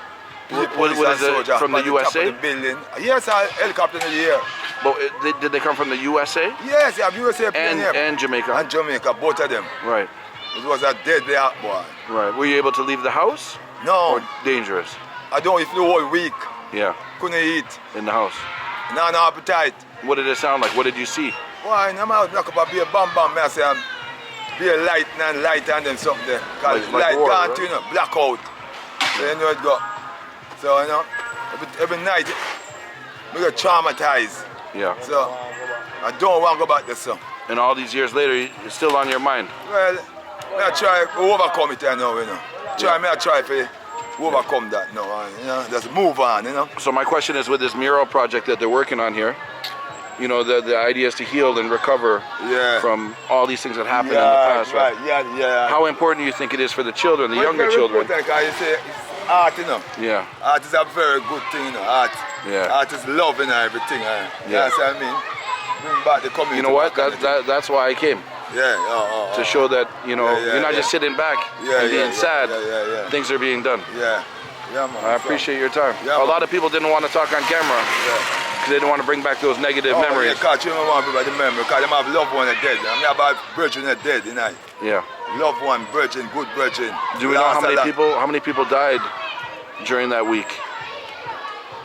What is it, from the USA? The building. Yes, a helicopter in the air. But did they come from the USA? Yes, yeah, USA plane here. And Jamaica? And Jamaica, both of them. Right. It was a deadly act, boy. Right. Were you able to leave the house? No. Or dangerous? I don't eat the whole week. Yeah. Couldn't eat. In the house? No appetite. What did it sound like? What did you see? Why, I'm out knock up a beer bam bam, I say be a light and then something there. Cause light war, can't, right? you know, blackout. So you know it go. So you know, every night we get traumatized. Yeah. So I don't want to go back there, so. And all these years later, it's still on your mind? Well, I try to overcome it now, you know. I try to overcome that now, you know, just move on, you know. So my question is, with this mural project that they're working on here, you know, the idea is to heal and recover from all these things that happened in the past, right? Yeah. How important do you think it is for the children, the younger children? Important, you say it's art, you know. Yeah. Art is a very good thing, you know, art. Yeah. Art is love and everything, Yeah. That's what I mean. Bring back the community. You know what? That's why I came. Yeah. To show that, you know, you're not just sitting back and being sad. Yeah. Things are being done. Yeah, man. I appreciate your time. Yeah, a lot of people didn't want to talk on camera because they didn't want to bring back those negative memories. Yeah, because you don't want to bring back the memory, because they have loved one that dead. I mean, about brethren that dead, you know. Yeah. Loved one, brethren, good brethren. Do we know how many people died during that week?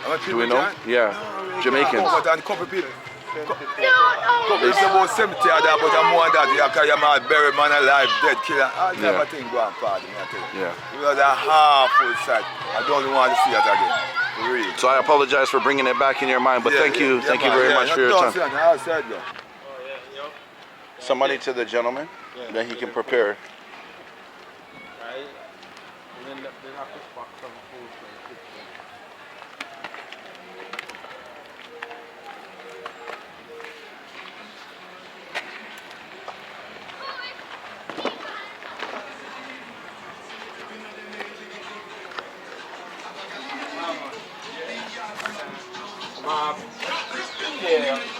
How many people Do we know? died? Yeah. Jamaicans. A couple people. It's about 70 of that, but I'm more than that. Because you're my buried man alive, dead killer. I never think go on pardon me, I tell you. Yeah. It was a half-full sight. I don't want to see it again. For real. So I apologize for bringing it back in your mind, but thank you very much for your time. Some money to the gentleman, then he can prepare.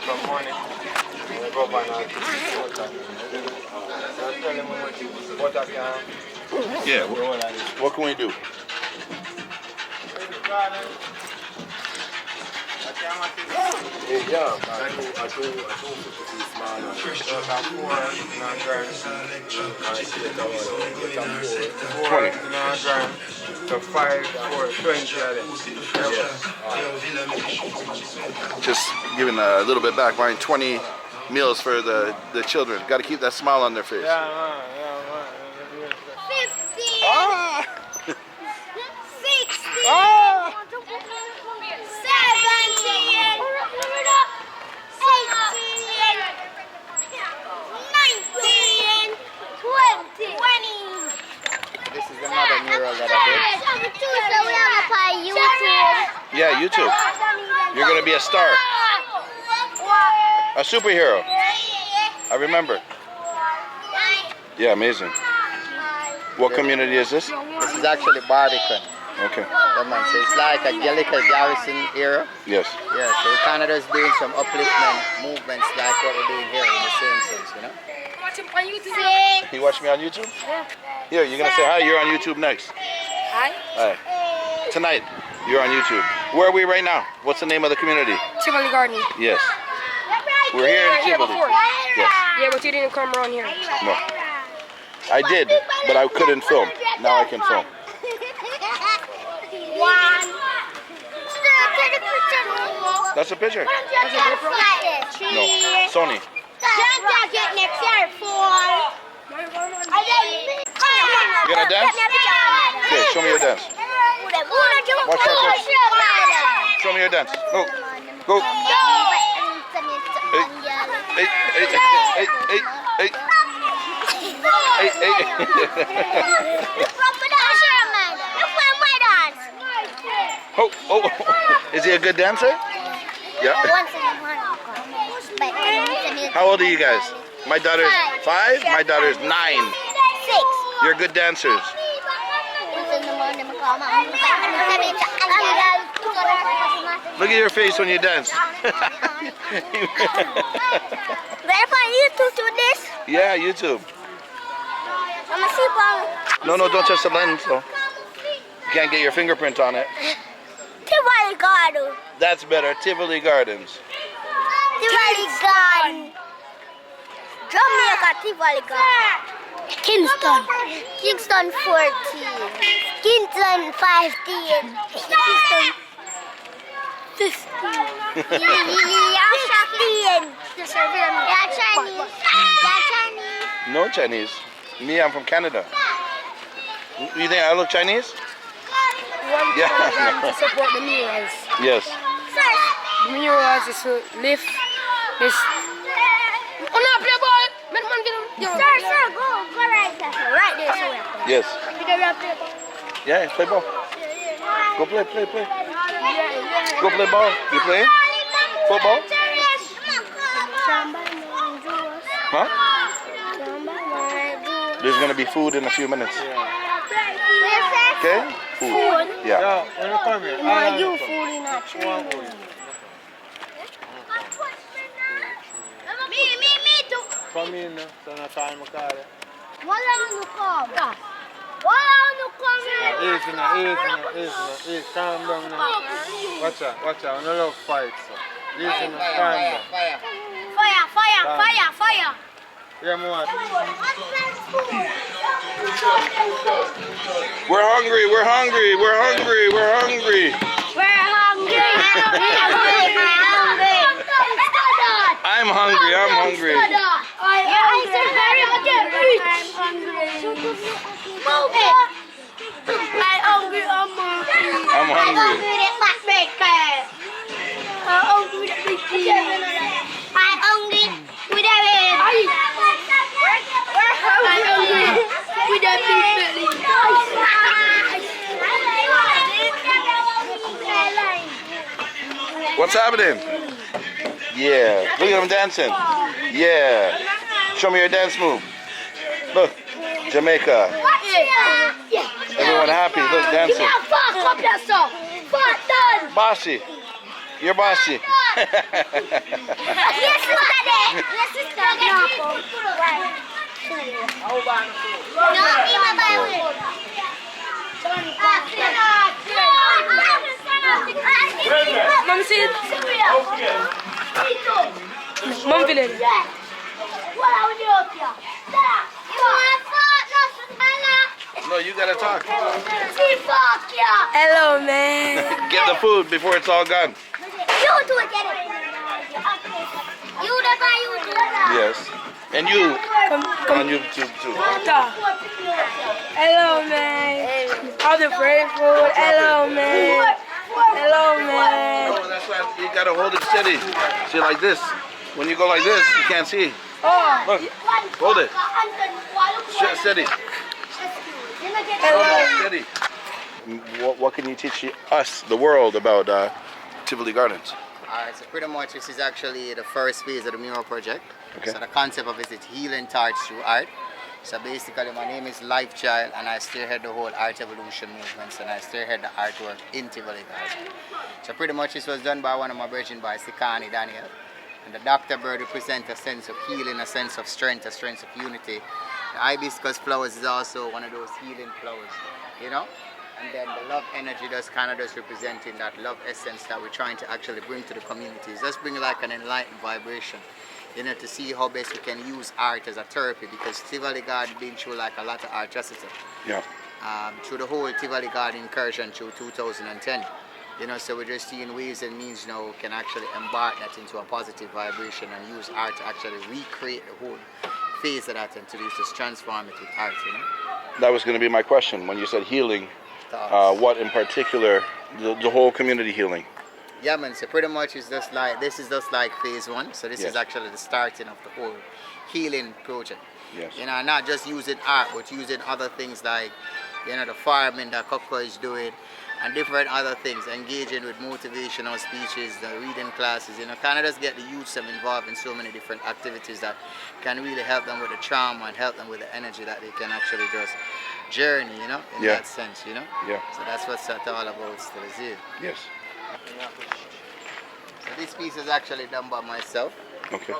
From morning, we go back now. Yeah, what can we do? Just giving a little bit back, buying 20 meals for the children. Got to keep that smile on their face. 50. 60. 17. 20. This is another mural that I did. Yeah, YouTube. You're going to be a star. A superhero. I remember. Yeah, amazing. What community is this? This is actually Barbican. Okay. Yeah, man. So it's like a little garrison era. Yes. Yeah, so Canada is doing some upliftment movements like what we're doing here in the same sense, you know? You watch me on YouTube? Yeah. Here, you're going to say hi. You're on YouTube next. Hi. Hi. Tonight, you're on YouTube. Where are we right now? What's the name of the community? Tivoli Gardens. Yes. We're here in Tivoli. Yes. Yeah, but you didn't come around here. No. I did, but I couldn't film. Now I can film. That's a picture. No, Sony. You gonna dance? Okay, show me your dance. Watch out. Show me your dance. Go. Go. Hey. Oh. Is he a good dancer? Yeah. How old are you guys? My daughter's 5. My daughter's 9. 6. You're good dancers. Look at your face when you dance. YouTube do this? Yeah, YouTube. I'm gonna see No, don't touch the lens, though. You can't get your fingerprint on it. Tivoli Gardens. That's better. Tivoli Gardens. Tivoli Gardens. Jamaica, Tivoli Gardens. Kingston 14. Kingston 15. Kingston 15. Yeah, 15. Yeah, Chinese. No Chinese. Me, I'm from Canada. You think I look Chinese? Yeah. To support the murals. Yes. The murals is to lift this. Oh no, play ball. Sir, go right there. Right there, sir. Yes. You can play ball. Yeah, play ball. Go play. Go play ball. You playing? Football? Huh? There's gonna be food in a few minutes. Okay? Food. Yeah. No, you food in a tree. Me too. Come in, so no time to call it. Wala no come. Easy, calm down now. Watch out, I don't love fights. Easy now, calm down. Fire. Yeah, man. We're hungry. I'm hungry. What's happening? Yeah. Look at them dancing. Yeah. Show me your dance move. Look. Jamaica. Everyone happy. Look, dancing. Bossy. You're bossy. Mom said, Mom village. No, you gotta talk. Hello, man. Get the food before it's all gone. You do it, get it. You do it. Yes. And you on YouTube too. Hello, man. All the brave food. Hello, man. Oh, that's why you gotta hold it steady. See, like this. When you go like this, you can't see. Oh. Look, hold it. Steady. Steady. What can you teach us, the world, about Tivoli Gardens? Alright, so pretty much this is actually the first phase of the Mural project. Okay. So the concept of it is healing touch through art. So basically my name is Life Child and I spearhead the whole art evolution movements and I spearhead the artwork in Tivoli Gardens. So pretty much this was done by one of my brethren, by Sikani Daniel. And the Dr. Bird represents a sense of healing, a sense of strength, a sense of unity. The hibiscus flowers is also one of those healing flowers, you know? And then the love energy just kind of just representing that love essence that we're trying to actually bring to the communities. Just bring like an enlightened vibration, you know, to see how best we can use art as a therapy, because Tivoli Garden been through like a lot of atrocity. Yeah. Through the whole Tivoli Garden incursion through 2010. You know, so we're just seeing ways and means now we can actually embark that into a positive vibration and use art to actually recreate the whole phase of that and to just transform it with art, you know. That was going to be my question. When you said healing, what in particular, the whole community healing? Yeah, man, so pretty much it's just like, this is just like phase one. So this is actually the starting of the whole healing project. Yes. You know, not just using art, but using other things like, you know, the farming that Coco is doing, and different other things, engaging with motivational speeches, the reading classes, you know, kind of just get the youths involved in so many different activities that can really help them with the trauma and help them with the energy that they can actually just journey, you know, in that sense, you know. Yeah. So that's what's all about still, is it? Yes. So this piece is actually done by myself. Okay.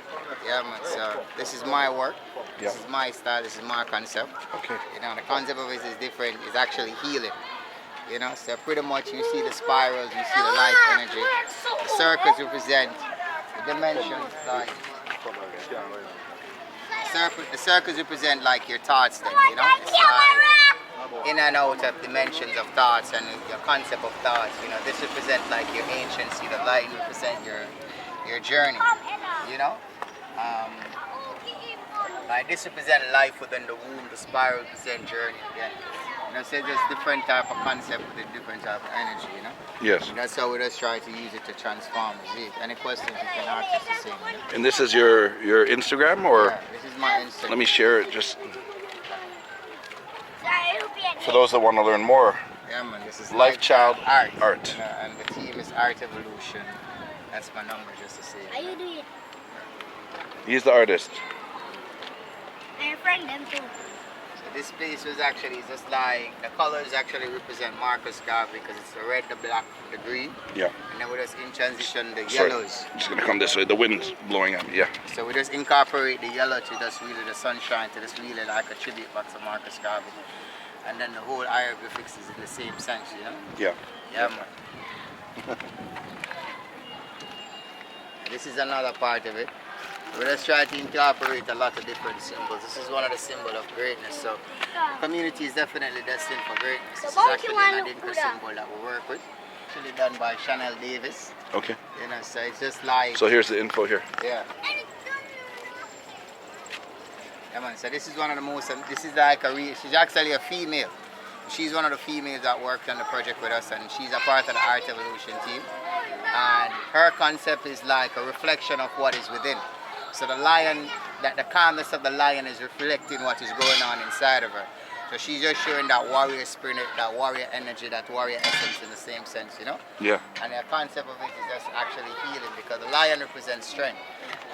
Yeah, man. So this is my work. This is my style. This is my concept. Okay. You know, the concept of it is different. It's actually healing. You know, so pretty much you see the spirals, you see the life energy. The circles represent the dimensions, like the circles represent like your thoughts. Then, you know, it's like in and out of dimensions of thoughts and your concept of thoughts. You know, this represents like your anciency. The line represent your journey. You know, like this represent life within the womb. The spiral represent journey again. You know, so there's different type of concept with a different type of energy, you know? Yes. And that's how we just try to use it to transform it. Any questions you can ask us the same. You know? And this is your Instagram, or? Yeah, this is my Instagram. Let me share it just for those that want to learn more. Yeah, man, this is Life Child Art. You know, and the team is Art Evolution. That's my number, just to say. How you doing? He's the artist. My friend them too. This piece was actually just like, the colors actually represent Marcus Garvey because it's the red, the black, the green. Yeah. And then we just in transition the Sorry. yellows. I'm just gonna come this way. The wind's blowing up. Yeah. So we just incorporate the yellow to just really the sunshine, to just really like a tribute back to Marcus Garvey. And then the whole hieroglyphics is in the same sense, you know? Yeah. Yeah, man. This is another part of it. We just try to incorporate a lot of different symbols. This is one of the symbols of greatness. So community is definitely destined for greatness. This is actually an anchor symbol that we work with. Actually done by Chanel Davis. Okay. You know, so it's just like... So here's the info here. Yeah. Yeah, man. So this is one of the most... This is like she's actually a female. She's one of the females that worked on the project with us, and she's a part of the Art Evolution team. And her concept is like a reflection of what is within. So the lion, that the calmness of the lion is reflecting what is going on inside of her. So she's just showing that warrior spirit, that warrior energy, that warrior essence in the same sense, you know? Yeah. And the concept of it is just actually healing, because the lion represents strength.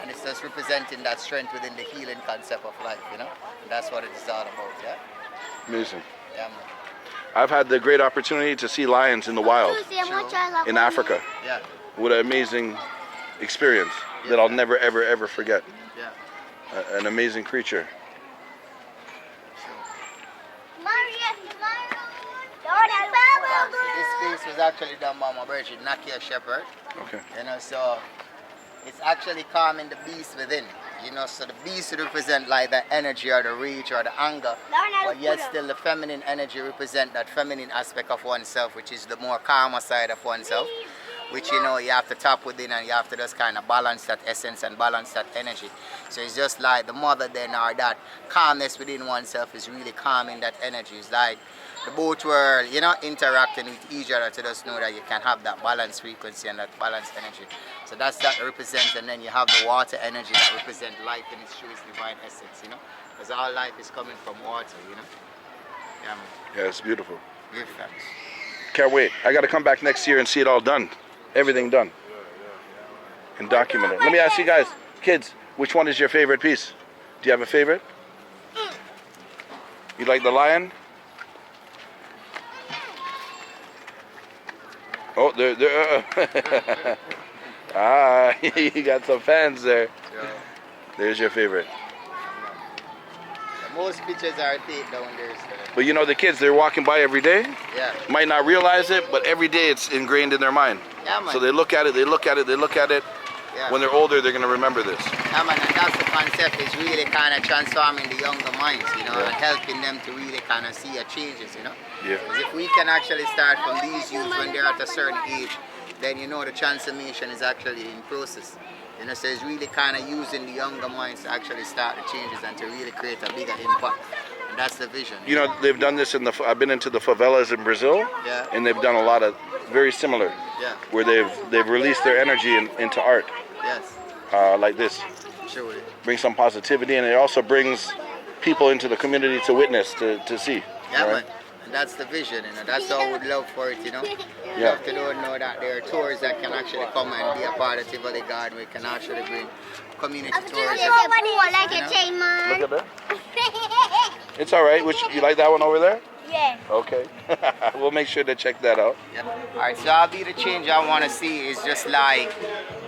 And it's just representing that strength within the healing concept of life, you know? And that's what it is all about, yeah? Amazing. Yeah, man. I've had the great opportunity to see lions in the wild in Africa. Yeah. What an amazing experience that I'll never, ever, ever forget. Yeah. An amazing creature. This piece was actually done by my brother, Nakia Shepherd. Okay. You know, so it's actually calming the beast within. You know, so the beast represent like the energy or the rage or the anger, but yet still the feminine energy represent that feminine aspect of oneself, which is the more calmer side of oneself, which, you know, you have to tap within and you have to just kind of balance that essence and balance that energy. So it's just like the mother then, or that calmness within oneself is really calming that energy. It's like the both world, you know, interacting with each other to just know that you can have that balanced frequency and that balanced energy. So that's that represents, and then you have the water energy that represents life in its truest divine essence, you know? Because all life is coming from water, you know? Yeah, man. Yeah, it's beautiful. Give thanks. Can't wait. I got to come back next year and see it all done. Everything done. And document it. Let me ask you guys, kids, which one is your favorite piece? Do you have a favorite? You like the lion? Oh, there. Ah, you got some fans there. Yeah. There's your favorite. Most pictures are taken down there. But you know, the kids, they're walking by every day. Yeah. Might not realize it, but every day it's ingrained in their mind. Yeah, man. So they look at it, they look at it, they look at it. Yeah. When they're older, they're going to remember this. Yeah, man, and that's the concept, is really kind of transforming the younger minds, you know, and helping them to really kind of see a changes, you know. Yeah. Because if we can actually start from these youths when they're at a certain age, then, you know, the transformation is actually in process. You know, so it's really kind of using the younger minds to actually start the changes and to really create a bigger impact. And that's the vision. You know, they've done this I've been into the favelas in Brazil, Yeah. and they've done a lot of very similar, Yeah. where they've released their energy into art, Yes. like this. Surely. Brings some positivity, and it also brings people into the community to witness, to see. Yeah, right? man. And that's the vision, you know. That's how we'd love for it, you know. Yeah. Love to know that there are tours that can actually come and be a part of Tivoli Gardens. We can actually bring community tours. Look at that. It's all right. You like that one over there? Yeah. Yeah. Okay. We'll make sure to check that out. All right, so I'll be the change I want to see is just like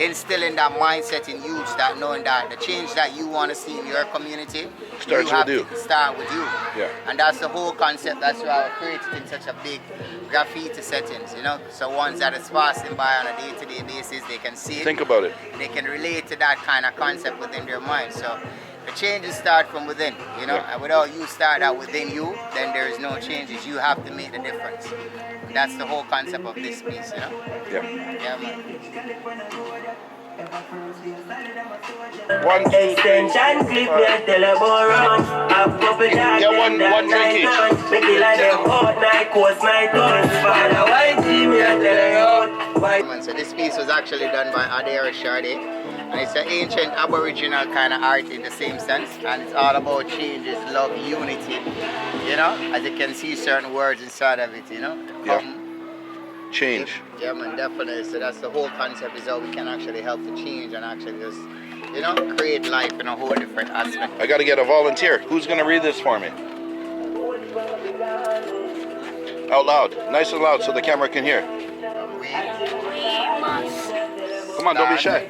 instilling that mindset in youths, that knowing that the change that you want to see in your community Starts have with you. to start with you. Yeah. And that's the whole concept. That's why I created in such a big graffiti settings, you know. So ones that is passing by on a day-to-day basis, they can see it. Think about it. They can relate to that kind of concept within their mind. So the changes start from within, you know. And without you start out within you, then there is no changes. You have to make the difference. And that's the whole concept of this piece, you know. Yeah. Yeah, man. One, two, three. Get one drink each. So this piece was actually done by Adair Shardy, and it's an ancient Aboriginal kind of art in the same sense, and it's all about changes, love, unity, you know, as you can see certain words inside of it, you know. Change. Yeah, man, definitely. So that's the whole concept, is how we can actually help to change and actually just, you know, create life in a whole different aspect. I got to get a volunteer. Who's going to read this for me? Out loud. Nice and loud so the camera can hear. We must. Come on, don't be shy.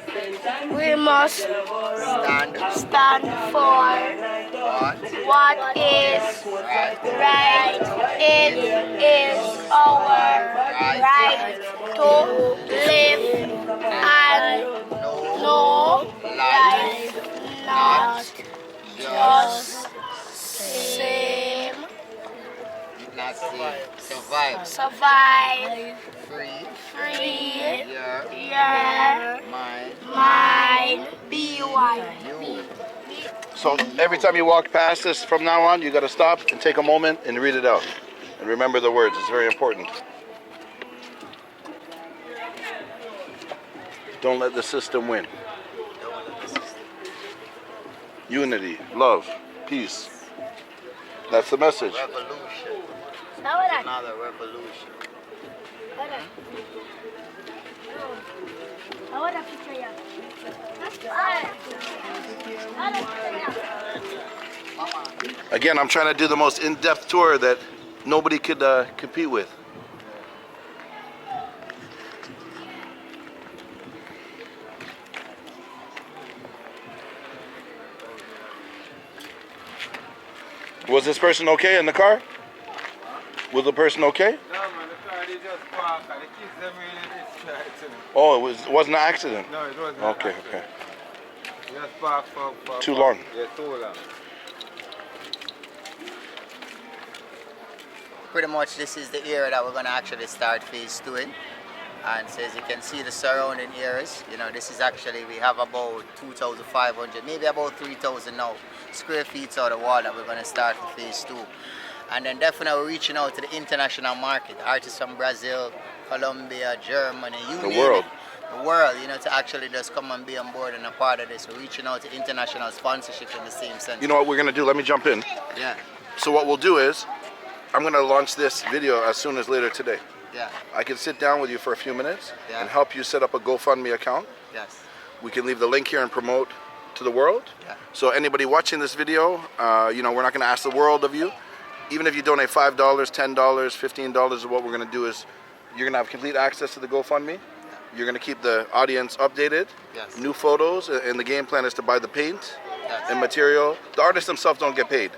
We must stand for what is right. It is our right to live and know life, not just same. Not survive. Survive. Free. Your mind. Be one. So every time you walk past this from now on, you got to stop and take a moment and read it out. And remember the words. It's very important. Don't let the system win. Unity, love, peace. That's the message. Revolution. Another revolution. Again, I'm trying to do the most in-depth tour that nobody could compete with. Was this person okay in the car? Was the person okay? No, man, the car they just parked and the kids them really distracted. Oh, it wasn't an accident? No, it wasn't. Okay, okay. Just parked for Too long. Yeah, too long. Pretty much this is the area that we're going to actually start phase 2 in. And so as you can see the surrounding areas, you know, this is actually, we have about 2,500, maybe about 3,000 now, square feet of the wall that we're going to start for phase 2. And then definitely we're reaching out to the international market, artists from Brazil, Colombia, Germany, you name it. The world, you know, to actually just come and be on board and a part of this. We're reaching out to international sponsorship in the same sense. You know what we're going to do? Let me jump in. Yeah. So what we'll do is, I'm going to launch this video as soon as later today. Yeah. I can sit down with you for a few minutes Yeah. and help you set up a GoFundMe account. Yes. We can leave the link here and promote to the world. Yeah. So anybody watching this video, you know, we're not going to ask the world of you. Even if you donate $5, $10, $15, what we're going to do is you're going to have complete access to the GoFundMe. You're going to keep the audience updated. Yes. New photos, and the game plan is to buy the paint Yes. and material. The artists themselves don't get paid.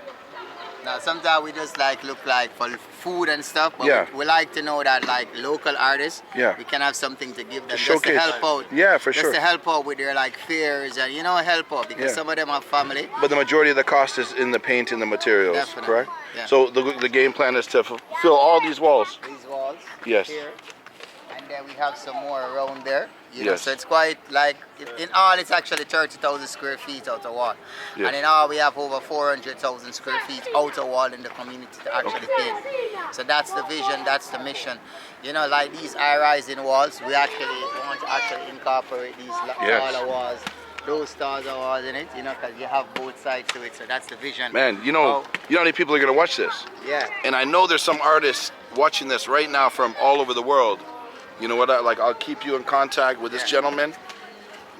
Now sometimes we just like look like for food and stuff, but Yeah. we like to know that like local artists, Yeah. we can have something to give them just showcase. to help out. Yeah, for sure. Just to help out with their like fairs and, you know, help out because Yeah. some of them have family. But the majority of the cost is in the paint and the materials, Definitely. correct? Yeah. So the game plan is to fill all these walls. These walls. Yes. Here. And then we have some more around there. You know, Yes. so it's quite like, in all it's actually 30,000 square feet outer wall. Yes. And in all we have over 400,000 square feet outer wall in the community to actually paint. So that's the vision, that's the mission. You know, like these high-rising walls, we want to actually incorporate these Yes. taller walls. Those taller walls in it, you know, because you have both sides to it. So that's the vision. Man, you know how many people are going to watch this? Yeah. And I know there's some artists watching this right now from all over the world. You know what? I'll keep you in contact with this gentleman.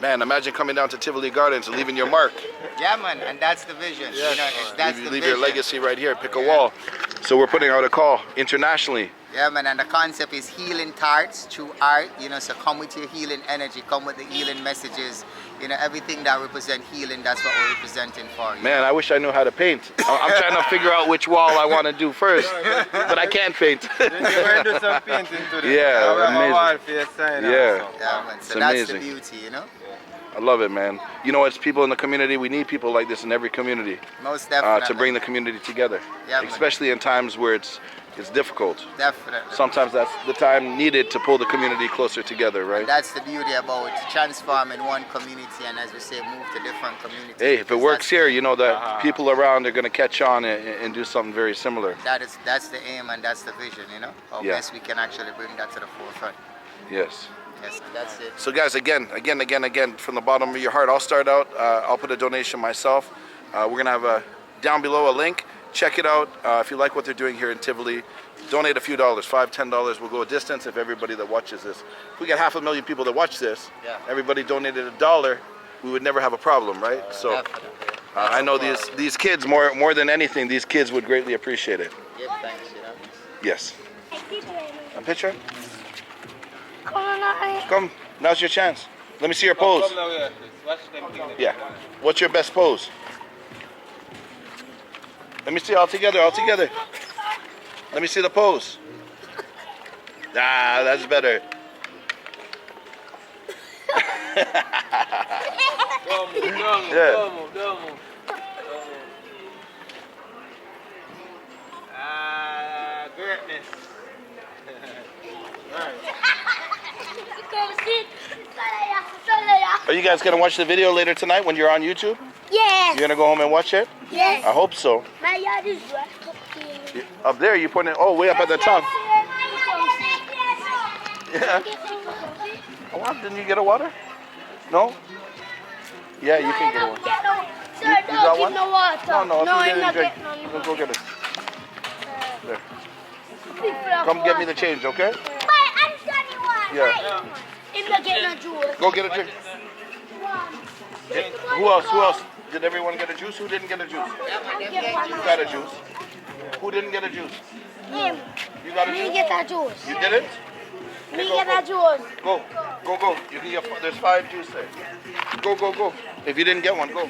Man, imagine coming down to Tivoli Gardens and leaving your mark. Yeah, man, and that's the vision. You know, that's the Leave vision. your legacy right here. Pick a wall. So So we're putting out a call internationally. Yeah, man, and the concept is healing thoughts through art, you know, so come with your healing energy, come with the healing messages, you know, everything that represents healing, that's what we're representing for. Man, I wish I knew how to paint. I'm trying to figure out which wall I want to do first, but I can't paint. You're going to do some painting today. Yeah, amazing. Yeah, man, so it's that's amazing. the beauty, you know? I love it, man. You know, it's people in the community. We need people like this in every community. Most definitely. To bring the community together, Yeah, especially in times where it's difficult. Definitely. Sometimes that's the time needed to pull the community closer together, right? And that's the beauty about transforming one community and, as we say, move to different communities. Hey, if it works here, you know that people around are going to catch on and do something very similar. That's the aim and that's the vision, you know? How best we can actually bring that to the forefront. Yes. Yes, that's it. So guys, again, from the bottom of your heart, I'll start out. I'll put a donation myself. We're going to have down below a link. Check it out. If you like what they're doing here in Tivoli, donate a few dollars, $5, $10 will go a distance if everybody that watches this. If we get 500,000 people that watch this, everybody donated $1, we would never have a problem, right? So I know these kids, more than anything, these kids would greatly appreciate it. Give thanks, you know? Yes. A picture? Come Come, now's your chance. Let me see your pose. Yeah. What's your best pose? Let me see all together. Let me see the pose. Ah, that's better. Greatness. Are you guys gonna watch the video later tonight when you're on YouTube? Yes. You're gonna go home and watch it? Yes. I hope so. My yard is right. Up there, you putting it? Oh, way up at the top. Yeah. Oh, didn't you get a water? No? Yeah, you can get a water. Sir, You got one? no water. No, No, if you I'm not didn't drink, getting none. let's go get it. There. Come get me the change, okay? Yeah. I'm not getting a juice. Go get a drink. Who else? Did everyone get a juice? Who didn't get a juice? You got a juice. Who didn't get a juice? Him. You got a Me juice? get a juice. You didn't? Me get a juice. Go. You can get, there's 5 juice there. Go. If you didn't get one, go.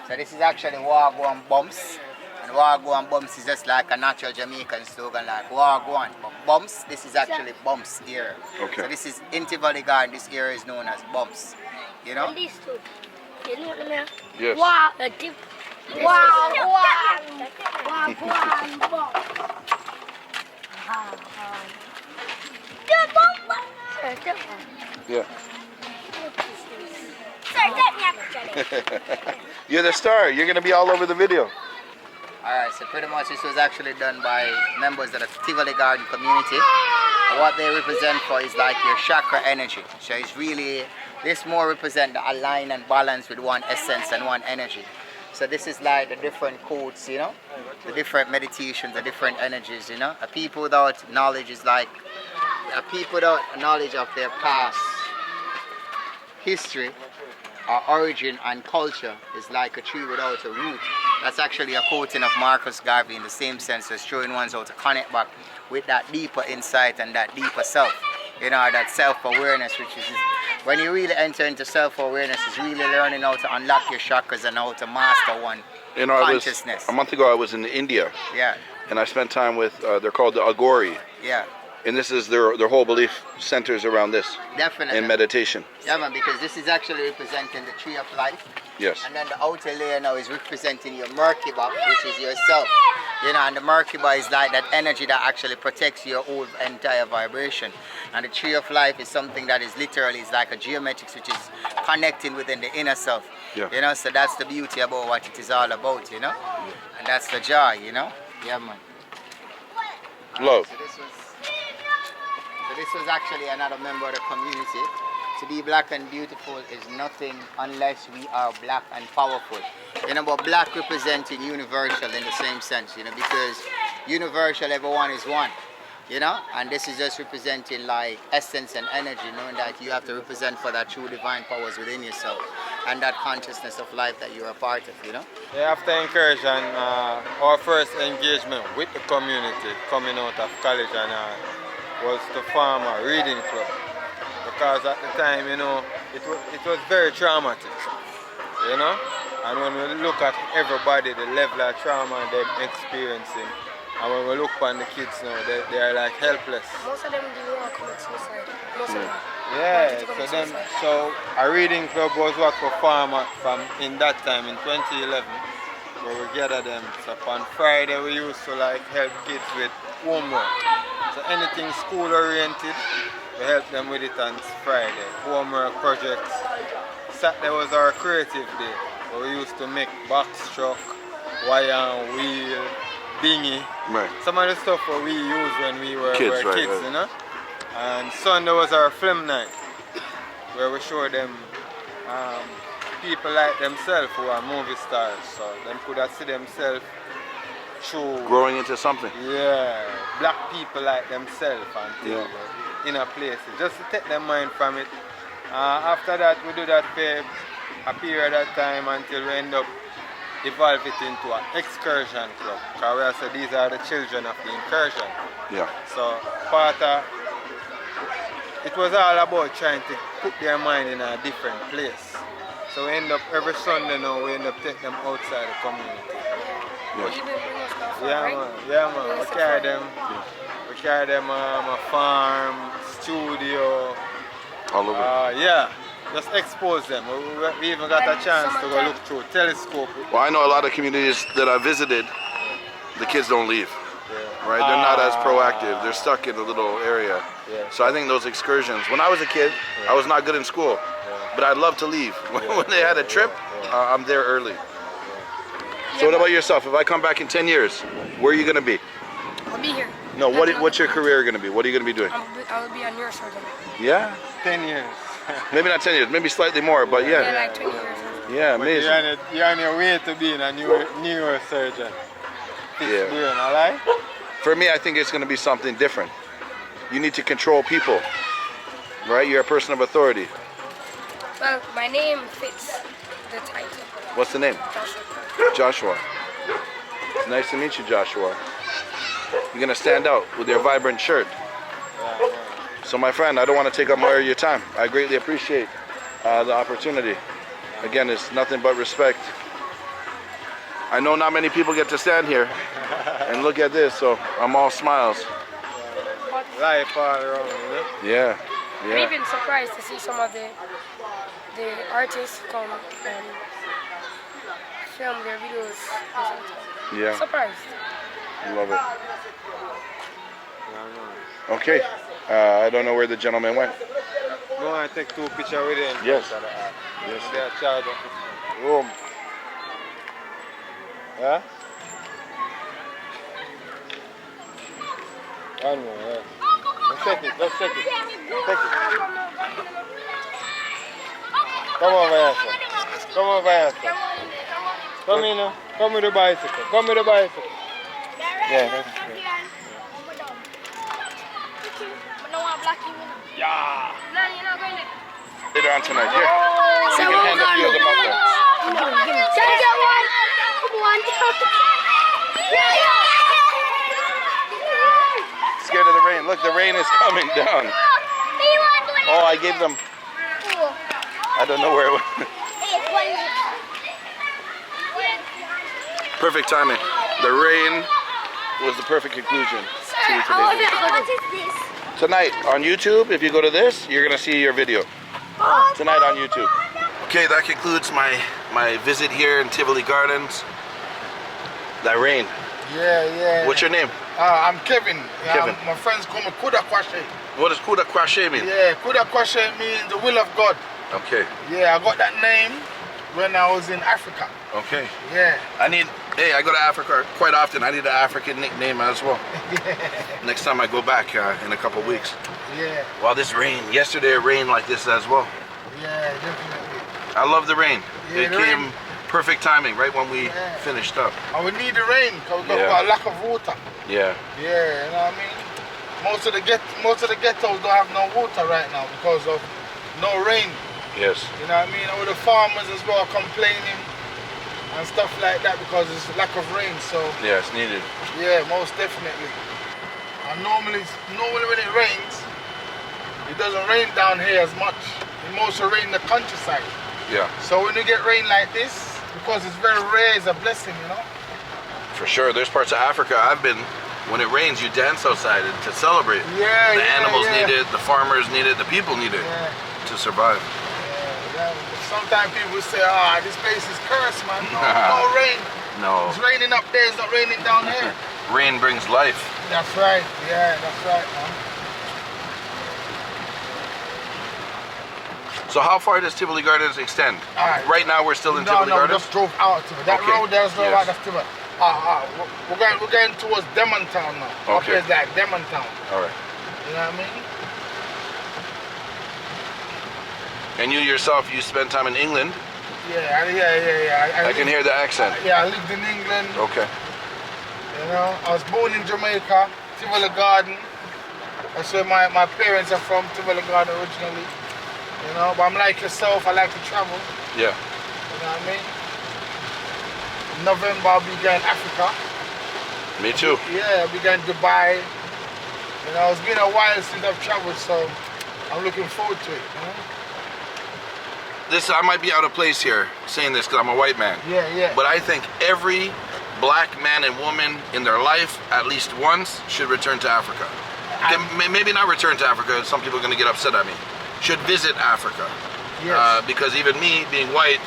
So this is actually Wagwan Bumps. And Wagwan Bumps is just like a natural Jamaican slogan, like Wagwan. But Bumps, this is actually Bumps here. Okay. So this is in Tivoli Gardens, this area is known as Bumps. You know? And these two. You know what I mean? Yes. Wow. Yeah. You're the star. You're going to be all over the video. Alright, so pretty much this was actually done by members of the Tivoli Garden community. And what they represent for is like your chakra energy. So it's really, this more represent the align and balance with one essence and one energy. So this is like the different codes, you know, the different meditations, the different energies, you know. A people without knowledge is like, a people without knowledge of their past history, our origin and culture is like a tree without a root. That's actually a quoting of Marcus Garvey in the same sense as showing ones how to connect back with that deeper insight and that deeper self. You know, that self-awareness, which is, when you really enter into self-awareness, is really learning how to unlock your chakras and how to master one consciousness. A month ago I was in India. Yeah. And I spent time with, they're called the Agori. Yeah. And this is their whole belief centers around this. Definitely. In meditation. Yeah, man, because this is actually representing the tree of life. Yes. And then the outer layer now is representing your Merkaba, which is yourself. You know, and the Merkaba is like that energy that actually protects your whole entire vibration. And the tree of life is something that is literally, is like a geometrics, which is connecting within the inner self. Yeah. You know, so that's the beauty about what it is all about, you know. And that's the joy, you know. Yeah, man. Love. So this was actually another member of the community. To be black and beautiful is nothing unless we are black and powerful. You know, but black representing universal in the same sense, you know, because universal, everyone is one, you know, and this is just representing like essence and energy, knowing that you have to represent for that true divine powers within yourself. and that consciousness of life that you're a part of, you know? Yeah, after Incursion, our first engagement with the community coming out of college and was to form a reading club. Because at the time, you know, it was very traumatic, you know? And when we look at everybody, the level of trauma they're experiencing, and when we look on the kids now, they are like helpless. Most of them do want to commit suicide. Most of them. Yeah, so a reading club was what we formed from in that time in 2011, where we gathered them. So on Friday we used to like help kids with homework. So anything school oriented, we help them with it on Friday. Homework projects. Saturday was our creative day, where we used to make box truck, wire and wheel, dinghy. Right. Some of the stuff that we used when we were kids, right. you know. And Sunday was our film night, where we show them people like themselves who are movie stars, so them could have see themselves through growing into something. Yeah, black people like themselves and things, inner places, just to take their mind from it. After that, we do that for a period of time until we end up evolve it into an excursion club. Because we have said these are the children of the incursion. Yeah. So part of it was all about trying to put their mind in a different place. So we end up every Sunday now we end up taking them outside the community. Yeah man. We carry them a farm, studio. All over. Yeah. Just expose them. We even got a chance to go look through telescope. Well, I know a lot of communities that I visited, the kids don't leave. Right? They're not as proactive. They're stuck in a little area. So I think those excursions, when I was a kid, I was not good in school, but I'd love to leave. When they had a trip, I'm there early. So what about yourself? If I come back in 10 years, where are you going to be? I'll be here. No, what's your career going to be? What are you going to be doing? I'll be a neurosurgeon. Yeah? 10 years. Maybe not 10 years, maybe slightly more, but yeah. Yeah, like 20 years. Yeah, amazing. You're on your way to being a neurosurgeon. Yeah. Brain, alright? For me, I think it's going to be something different. You need to control people, right? You're a person of authority. Well, my name fits the title. What's the name? Joshua. It's nice to meet you, Joshua. You're going to stand out with your vibrant shirt. So my friend, I don't want to take up more of your time. I greatly appreciate the opportunity. Again, it's nothing but respect. I know not many people get to stand here and look at this, so I'm all smiles. Life all around, you know? Yeah, I'm even surprised to see some of the artists come and film their videos. Yeah. Surprised. Love it. Okay. I don't know where the gentleman went. Go and take 2 pictures with him. Yes. Yes. They're charged room. Yeah? One more, yeah. Let's take it. Take it. Come over here, sir. Come over here, sir. Come in now. Come with the bicycle. Come with the bicycle. Yeah, that's good. Yeah. Later on tonight. Here. You can hand up the other mouth there. Can I get one? Come on. Scared of the rain. Look, the rain is coming down. Oh, I gave them. I don't know where it went. Perfect timing. The rain was the perfect conclusion. What is this? Tonight on YouTube, if you go to this, you're gonna see your video. Tonight on YouTube. Okay, that concludes my visit here in Tivoli Gardens. That rain. Yeah. What's your name? I'm Kevin. Kevin. My friends call me Kuda Kwashe. What does Kuda Kwashe mean? Yeah, Kuda Kwashe means the will of God. Okay. Yeah, I got that name when I was in Africa. Okay. Yeah. I go to Africa quite often. I need an African nickname as well. Next time I go back in a couple weeks. Yeah. Wow, this rain. Yesterday it rained like this as well. Yeah, definitely. I love the rain. Yeah, it came perfect timing, right when we finished up. And we need the rain because we've got a lack of water. Yeah. Yeah, you know what I mean? Most of the ghettos don't have no water right now because of no rain. Yes. You know what I mean? All the farmers as well are complaining and stuff like that because there's lack of rain. So yeah, it's needed. Yeah, most definitely. And normally when it rains, it doesn't rain down here as much. It mostly rains in the countryside. Yeah. So when you get rain like this, because it's very rare, it's a blessing, you know? For sure. There's parts of Africa I've been, when it rains, you dance outside to celebrate. Yeah, the animals yeah. need it, the farmers need it, the people need it to survive. Yeah. Sometimes people say, this place is cursed, man. No rain. No. It's raining up there, it's not raining down here. Rain brings life. That's right. Yeah, that's right, man. So how far does Tivoli Gardens extend? Right now we're still in Tivoli Gardens? No, we just drove out to it. That road there is drove out of Tivoli. We're going towards Demon Town now. Okay. Up here, that Demon Town. All right. You know what I mean? And you yourself, you spent time in England? Yeah. I can hear the accent. I lived in England. Okay. You know, I was born in Jamaica, Tivoli Gardens. That's where my parents are from, Tivoli Gardens originally. You know, but I'm like yourself, I like to travel. Yeah. You know what I mean? In November I'll be going to Africa. Me too. Yeah, I'll be going to Dubai. You know, it's been a while since I've traveled, so I'm looking forward to it. You know? I might be out of place here saying this because I'm a white man. Yeah. But I think every black man and woman in their life, at least once, should return to Africa. Maybe not return to Africa, some people are going to get upset at me. Should visit Africa. Yes. Because even me, being white,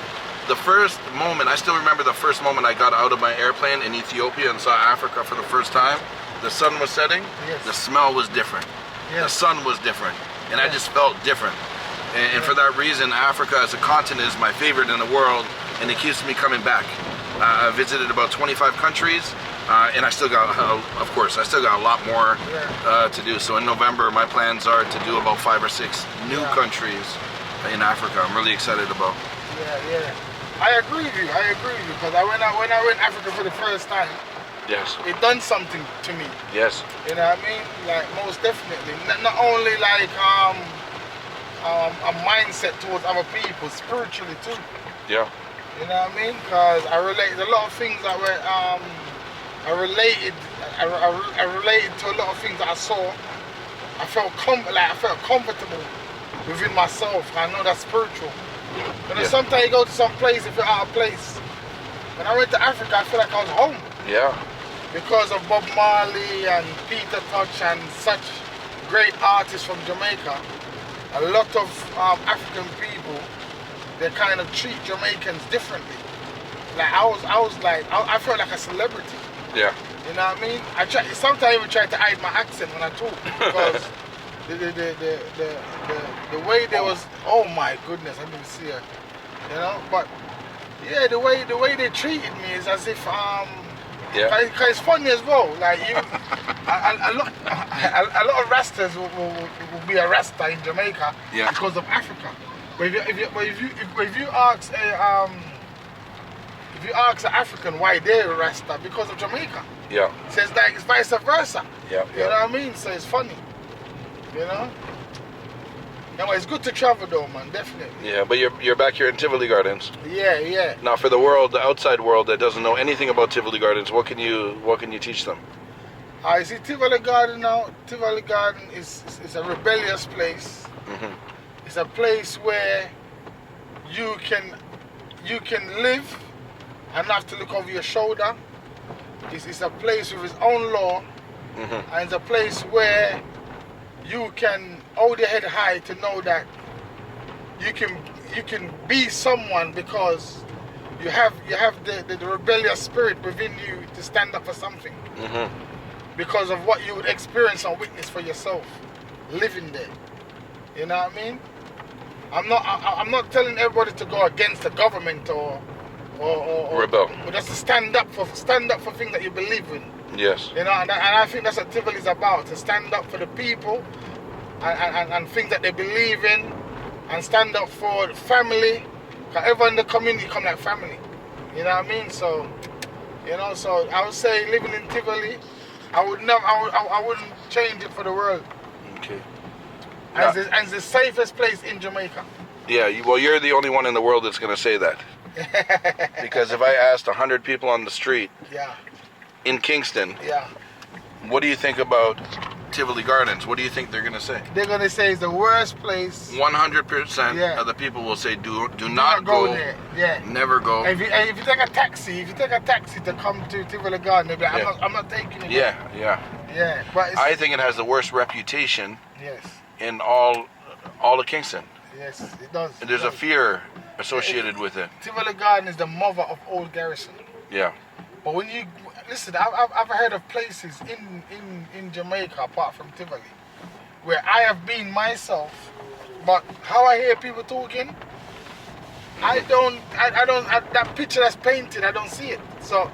the first moment, I still remember the first moment I got out of my airplane in Ethiopia and saw Africa for the first time. The sun was setting, the smell was different. The sun was different, and I just felt different. And for that reason, Africa as a continent is my favorite in the world, and it keeps me coming back. I visited about 25 countries, and I still got, of course, I still got a lot more to do. So in November, my plans are to do about 5 or 6 new countries in Africa. I'm really excited about. Yeah. I agree with you, because when I went to Africa for the first time, it done something to me. Yes. You know what I mean? Like, most definitely. Not only like a mindset towards other people, spiritually too. Yeah. You know what I mean? Because I related a lot of things that were, I related to a lot of things that I saw. I felt comfortable within myself. I know that's spiritual. But then sometimes you go to some place, if you're out of place. When I went to Africa, I feel like I was home. Yeah. Because of Bob Marley and Peter Tosh and such great artists from Jamaica, a lot of African people, they kind of treat Jamaicans differently. Like I felt like a celebrity. Yeah. You know what I mean? Sometimes I even try to hide my accent when I talk because the way there was, oh my goodness, I didn't see her. You know, but yeah, the way they treated me is as if because it's funny as well. Like a lot of Rastas will be a Rasta in Jamaica because of Africa. But if you ask an African why they're a Rasta, because of Jamaica. Yeah. So it's like it's vice versa. Yeah. You know what I mean? So it's funny. You know. No, it's good to travel though, man. Definitely. Yeah, but you're back here in Tivoli Gardens. Yeah. Now, for the world, the outside world that doesn't know anything about Tivoli Gardens, what can you teach them? I see Tivoli Garden now. Tivoli Garden is a rebellious place. Mm-hmm. It's a place where you can live and not have to look over your shoulder. It's a place with its own law, and it's a place where you can hold your head high to know that you can be someone because you have the rebellious spirit within you to stand up for something. Because of what you would experience and witness for yourself, living there. You know what I mean? I'm not telling everybody to go against the government or rebel. But just to stand up for things that you believe in. Yes. You know, and I think that's what Tivoli is about, to stand up for the people and things that they believe in, and stand up for the family. Because everyone in the community come like family. You know what I mean? So, you know, so I would say living in Tivoli, I wouldn't change it for the world. Okay. And it's the safest place in Jamaica. Yeah, well, you're the only one in the world that's going to say that. Because if I asked 100 people on the street in Kingston, what do you think about Tivoli Gardens? What do you think they're going to say? They're going to say it's the worst place. 100% of the people will say, do not go there. Yeah. Never go. And if you take a taxi, to come to Tivoli Gardens, they'll be like, I'm not taking it. Yeah. But I think it has the worst reputation in all of Kingston. Yes, it does. And there's a fear associated with it. Tivoli Gardens is the mother of old garrison. Yeah. But when you listen, I've heard of places in Jamaica apart from Tivoli where I have been myself, but how I hear people talking, I don't that picture that's painted, I don't see it. So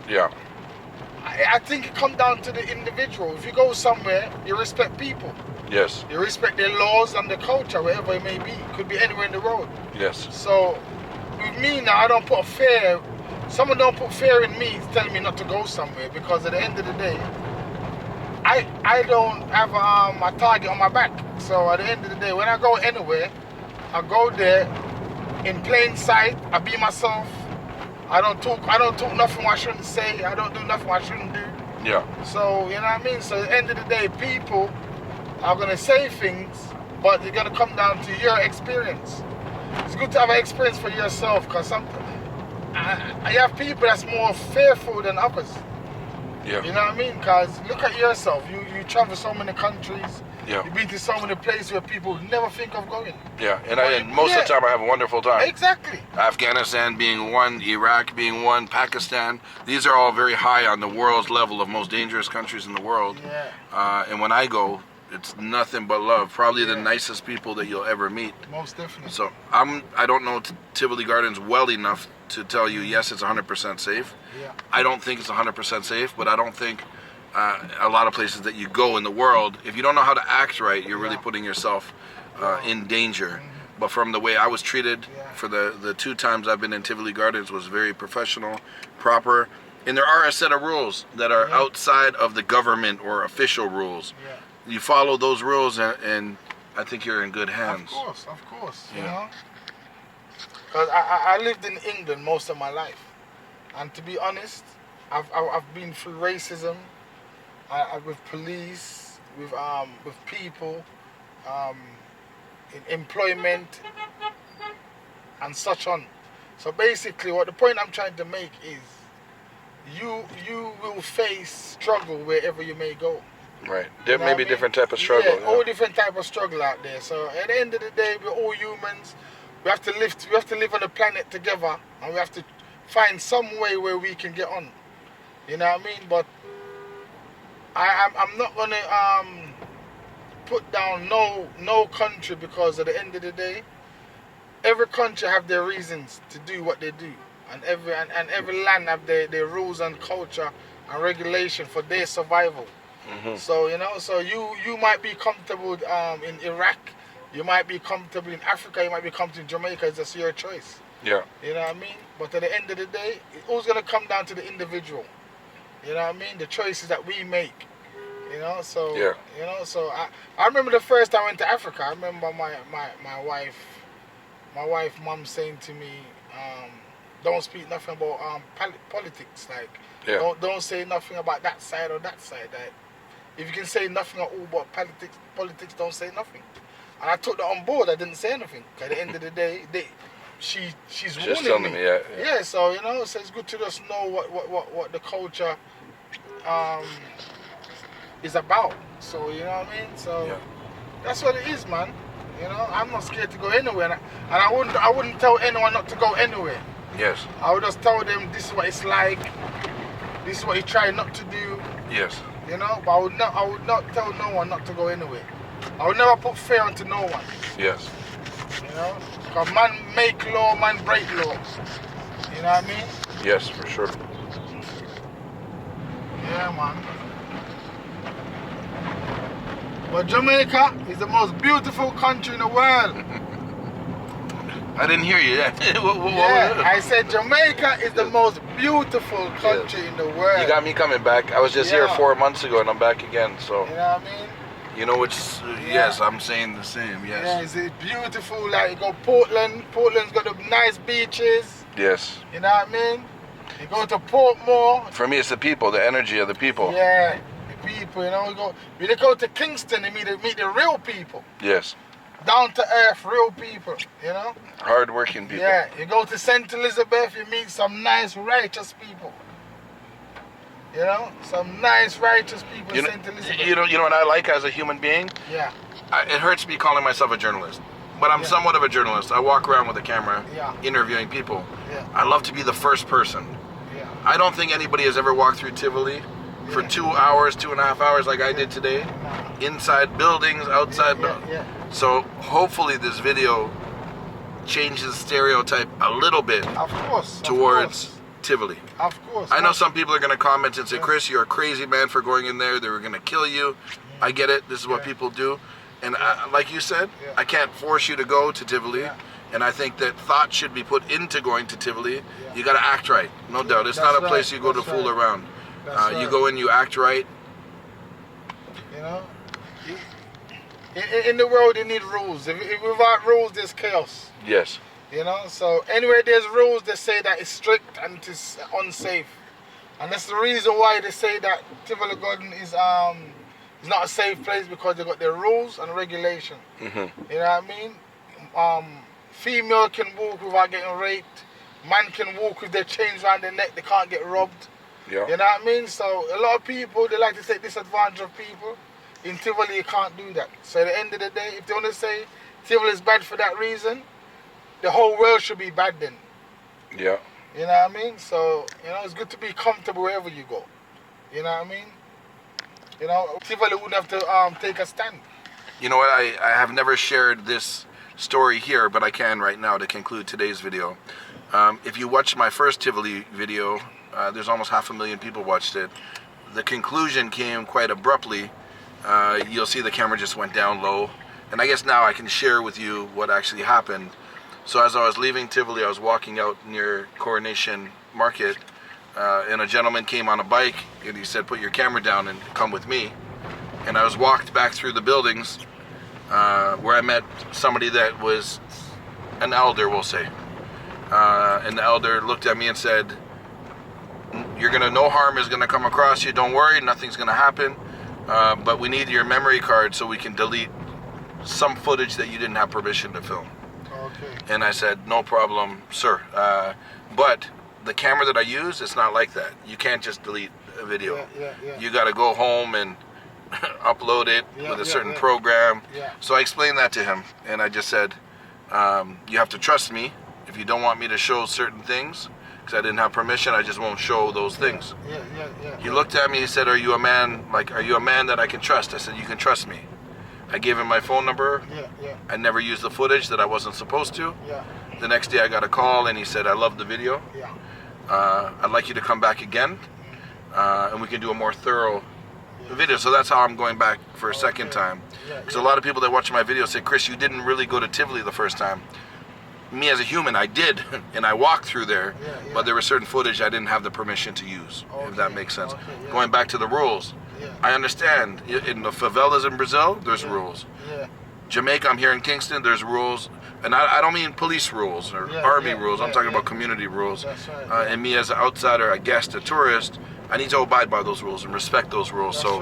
I think it comes down to the individual. If you go somewhere, you respect people. Yes. You respect their laws and the culture, wherever it may be. It could be anywhere in the world. Yes. So with me now, I don't put fear. Someone don't put fear in me telling me not to go somewhere, because at the end of the day, I don't have a target on my back. So at the end of the day, when I go anywhere, I go there in plain sight. I be myself. I don't talk nothing I shouldn't say. I don't do nothing I shouldn't do. Yeah. So you know what I mean. So at the end of the day, people are gonna say things, but they're gonna come down to your experience. It's good to have an experience for yourself, because I have people that's more fearful than others. Yeah. You know what I mean? Because look at yourself. You travel so many countries. Yeah. You've been to so many places where people never think of going. Yeah, and most of the time I have a wonderful time. Exactly. Afghanistan being one, Iraq being one, Pakistan. These are all very high on the world's level of most dangerous countries in the world. Yeah. And when I go, it's nothing but love. Probably the nicest people that you'll ever meet. Most definitely. So I don't know Tivoli Gardens well enough to tell you, yes, it's 100% safe. Yeah. I don't think it's 100% safe, but I don't think a lot of places that you go in the world, if you don't know how to act right, you're really putting yourself in danger. But from the way I was treated for the 2 times I've been in Tivoli Gardens was very professional, proper. And there are a set of rules that are outside of the government or official rules. You follow those rules and I think you're in good hands. Of course, you know. Because I lived in England most of my life. And to be honest, I've been through racism, with police, with people, in employment, and such on. So basically, what the point I'm trying to make is, you will face struggle wherever you may go. Right. There may be different type of struggle. Yeah, all different type of struggle out there. So at the end of the day, we're all humans. We have to live on the planet together, and we have to find some way where we can get on. You know what I mean? But I'm not gonna put down no country, because at the end of the day, every country have their reasons to do what they do, and every land have their rules and culture and regulation for their survival. So you know, so you might be comfortable in Iraq, you might be comfortable in Africa, you might be comfortable in Jamaica. It's just your choice. Yeah. You know what I mean? But at the end of the day, it's always gonna come down to the individual. You know what I mean? The choices that we make. You know, so you know, so I remember the first time I went to Africa. I remember my wife, mom saying to me, don't speak nothing about politics. Like, don't say nothing about that side or that side. Like, if you can say nothing at all about politics, don't say nothing. And I took that on board. I didn't say anything. At the end of the day, she's warning me. Yeah. So you know, so it's good to just know what the culture is about. So you know what I mean. So that's what it is, man. You know, I'm not scared to go anywhere, and I wouldn't tell anyone not to go anywhere. Yes. I would just tell them this is what it's like. This is what you try not to do. Yes. You know, but I would not tell no one not to go anywhere. I would never put fear into no one. Yes. You know, because man make law, man break law. You know what I mean? Yes, for sure. Yeah, man. But Jamaica is the most beautiful country in the world. I didn't hear you. I said Jamaica is the most beautiful country in the world. You got me coming back. I was just here 4 months ago and I'm back again. So. You know what I mean? You know which? Yes, I'm saying the same. Yes. Yeah, it's beautiful. Like you go Portland. Portland's got the nice beaches. Yes. You know what I mean? You go to Portmore. For me, it's the people, the energy of the people. Yeah, the people. You know, you go to Kingston and meet the real people. Yes. Down to earth, real people. You know. Hard-working people. Yeah. You go to St. Elizabeth, you meet some nice, righteous people. You know, some nice, righteous people in St. Elizabeth. You know what I like as a human being? Yeah. It hurts me calling myself a journalist, but I'm somewhat of a journalist. I walk around with a camera, interviewing people. Yeah. I love to be the first person. Yeah. I don't think anybody has ever walked through Tivoli for 2 hours, 2.5 hours like I did today, inside buildings, outside buildings. So hopefully this video changes the stereotype a little bit towards Tivoli. Of course. I know some people are going to comment and say, Chris, you're a crazy man for going in there. They were going to kill you. I get it. This is what people do. And like you said, I can't force you to go to Tivoli. And I think that thought should be put into going to Tivoli. You got to act right. No doubt. It's not a place you go to fool around. You go in, you act right. You know, in the world, you need rules. If without rules, there's chaos. Yes. You know, so anywhere there's rules, they say that it's strict and it's unsafe. And that's the reason why they say that Tivoli Garden is not a safe place, because they got their rules and regulation. You know what I mean? Female can walk without getting raped. Man can walk with their chains around their neck, they can't get robbed. Yeah. You know what I mean? So a lot of people, they like to take disadvantage of people. In Tivoli, you can't do that. So at the end of the day, if they want to say Tivoli is bad for that reason, the whole world should be bad then. Yeah. You know what I mean? So, you know, it's good to be comfortable wherever you go. You know what I mean? You know, Tivoli wouldn't have to take a stand. You know what? I have never shared this story here, but I can right now to conclude today's video. If you watched my first Tivoli video, there's almost 500,000 people watched it. The conclusion came quite abruptly. You'll see the camera just went down low. And I guess now I can share with you what actually happened. So as I was leaving Tivoli, I was walking out near Coronation Market, and a gentleman came on a bike, and he said, put your camera down and come with me. And I was walked back through the buildings, where I met somebody that was an elder, we'll say. And the elder looked at me and said, no harm is gonna come across you, don't worry, nothing's gonna happen, but we need your memory card so we can delete some footage that you didn't have permission to film. And I said, no problem, sir. But the camera that I use, it's not like that. You can't just delete a video. You got to go home and upload it with a certain program. So I explained that to him. And I just said, you have to trust me. If you don't want me to show certain things, because I didn't have permission, I just won't show those things. He looked at me, he said, are you a man that I can trust? I said, you can trust me. I gave him my phone number. I never used the footage that I wasn't supposed to. The next day I got a call and he said, I love the video. I'd like you to come back again, and we can do a more thorough video. So that's how I'm going back for a second time. Because a lot of people that watch my video say, Chris, you didn't really go to Tivoli the first time. Me as a human, I did, and I walked through there, but there was certain footage I didn't have the permission to use, if that makes sense. Going back to the rules, I understand. In the favelas in Brazil, there's rules. Jamaica, I'm here in Kingston, there's rules. And I don't mean police rules or army rules. I'm talking about community rules. And me as an outsider, a guest, a tourist, I need to abide by those rules and respect those rules. So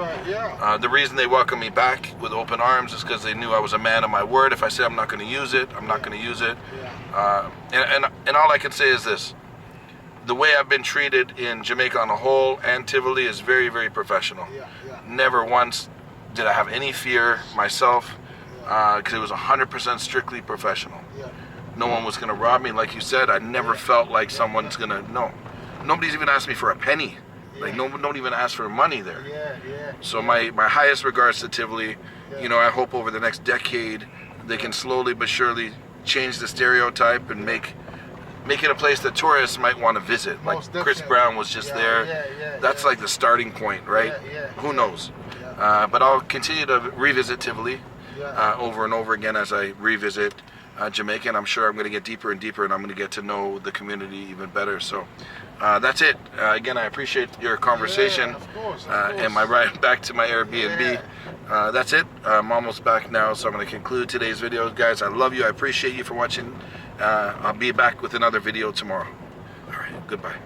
the reason they welcome me back with open arms is because they knew I was a man of my word. If I say I'm not going to use it, I'm not going to use it. And all I can say is this. The way I've been treated in Jamaica on a whole and Tivoli is very, very professional. Never once did I have any fear myself, because it was 100% strictly professional. No one was going to rob me. Like you said, I never felt like someone's going to, no. Nobody's even asked me for a penny. Like, no one don't even ask for money there. So my highest regards to Tivoli. You know, I hope over the next decade they can slowly but surely change the stereotype and make it a place that tourists might want to visit. Like Chris Brown was just there. That's like the starting point, right? Who knows? But I'll continue to revisit Tivoli over and over again as I revisit Jamaica, and I'm sure I'm going to get deeper and deeper, and I'm going to get to know the community even better. So that's it. Again, I appreciate your conversation and my ride back to my Airbnb. that's it. I'm almost back now, so I'm going to conclude today's video. Guys, I love you. I appreciate you for watching. I'll be back with another video tomorrow. All right, goodbye.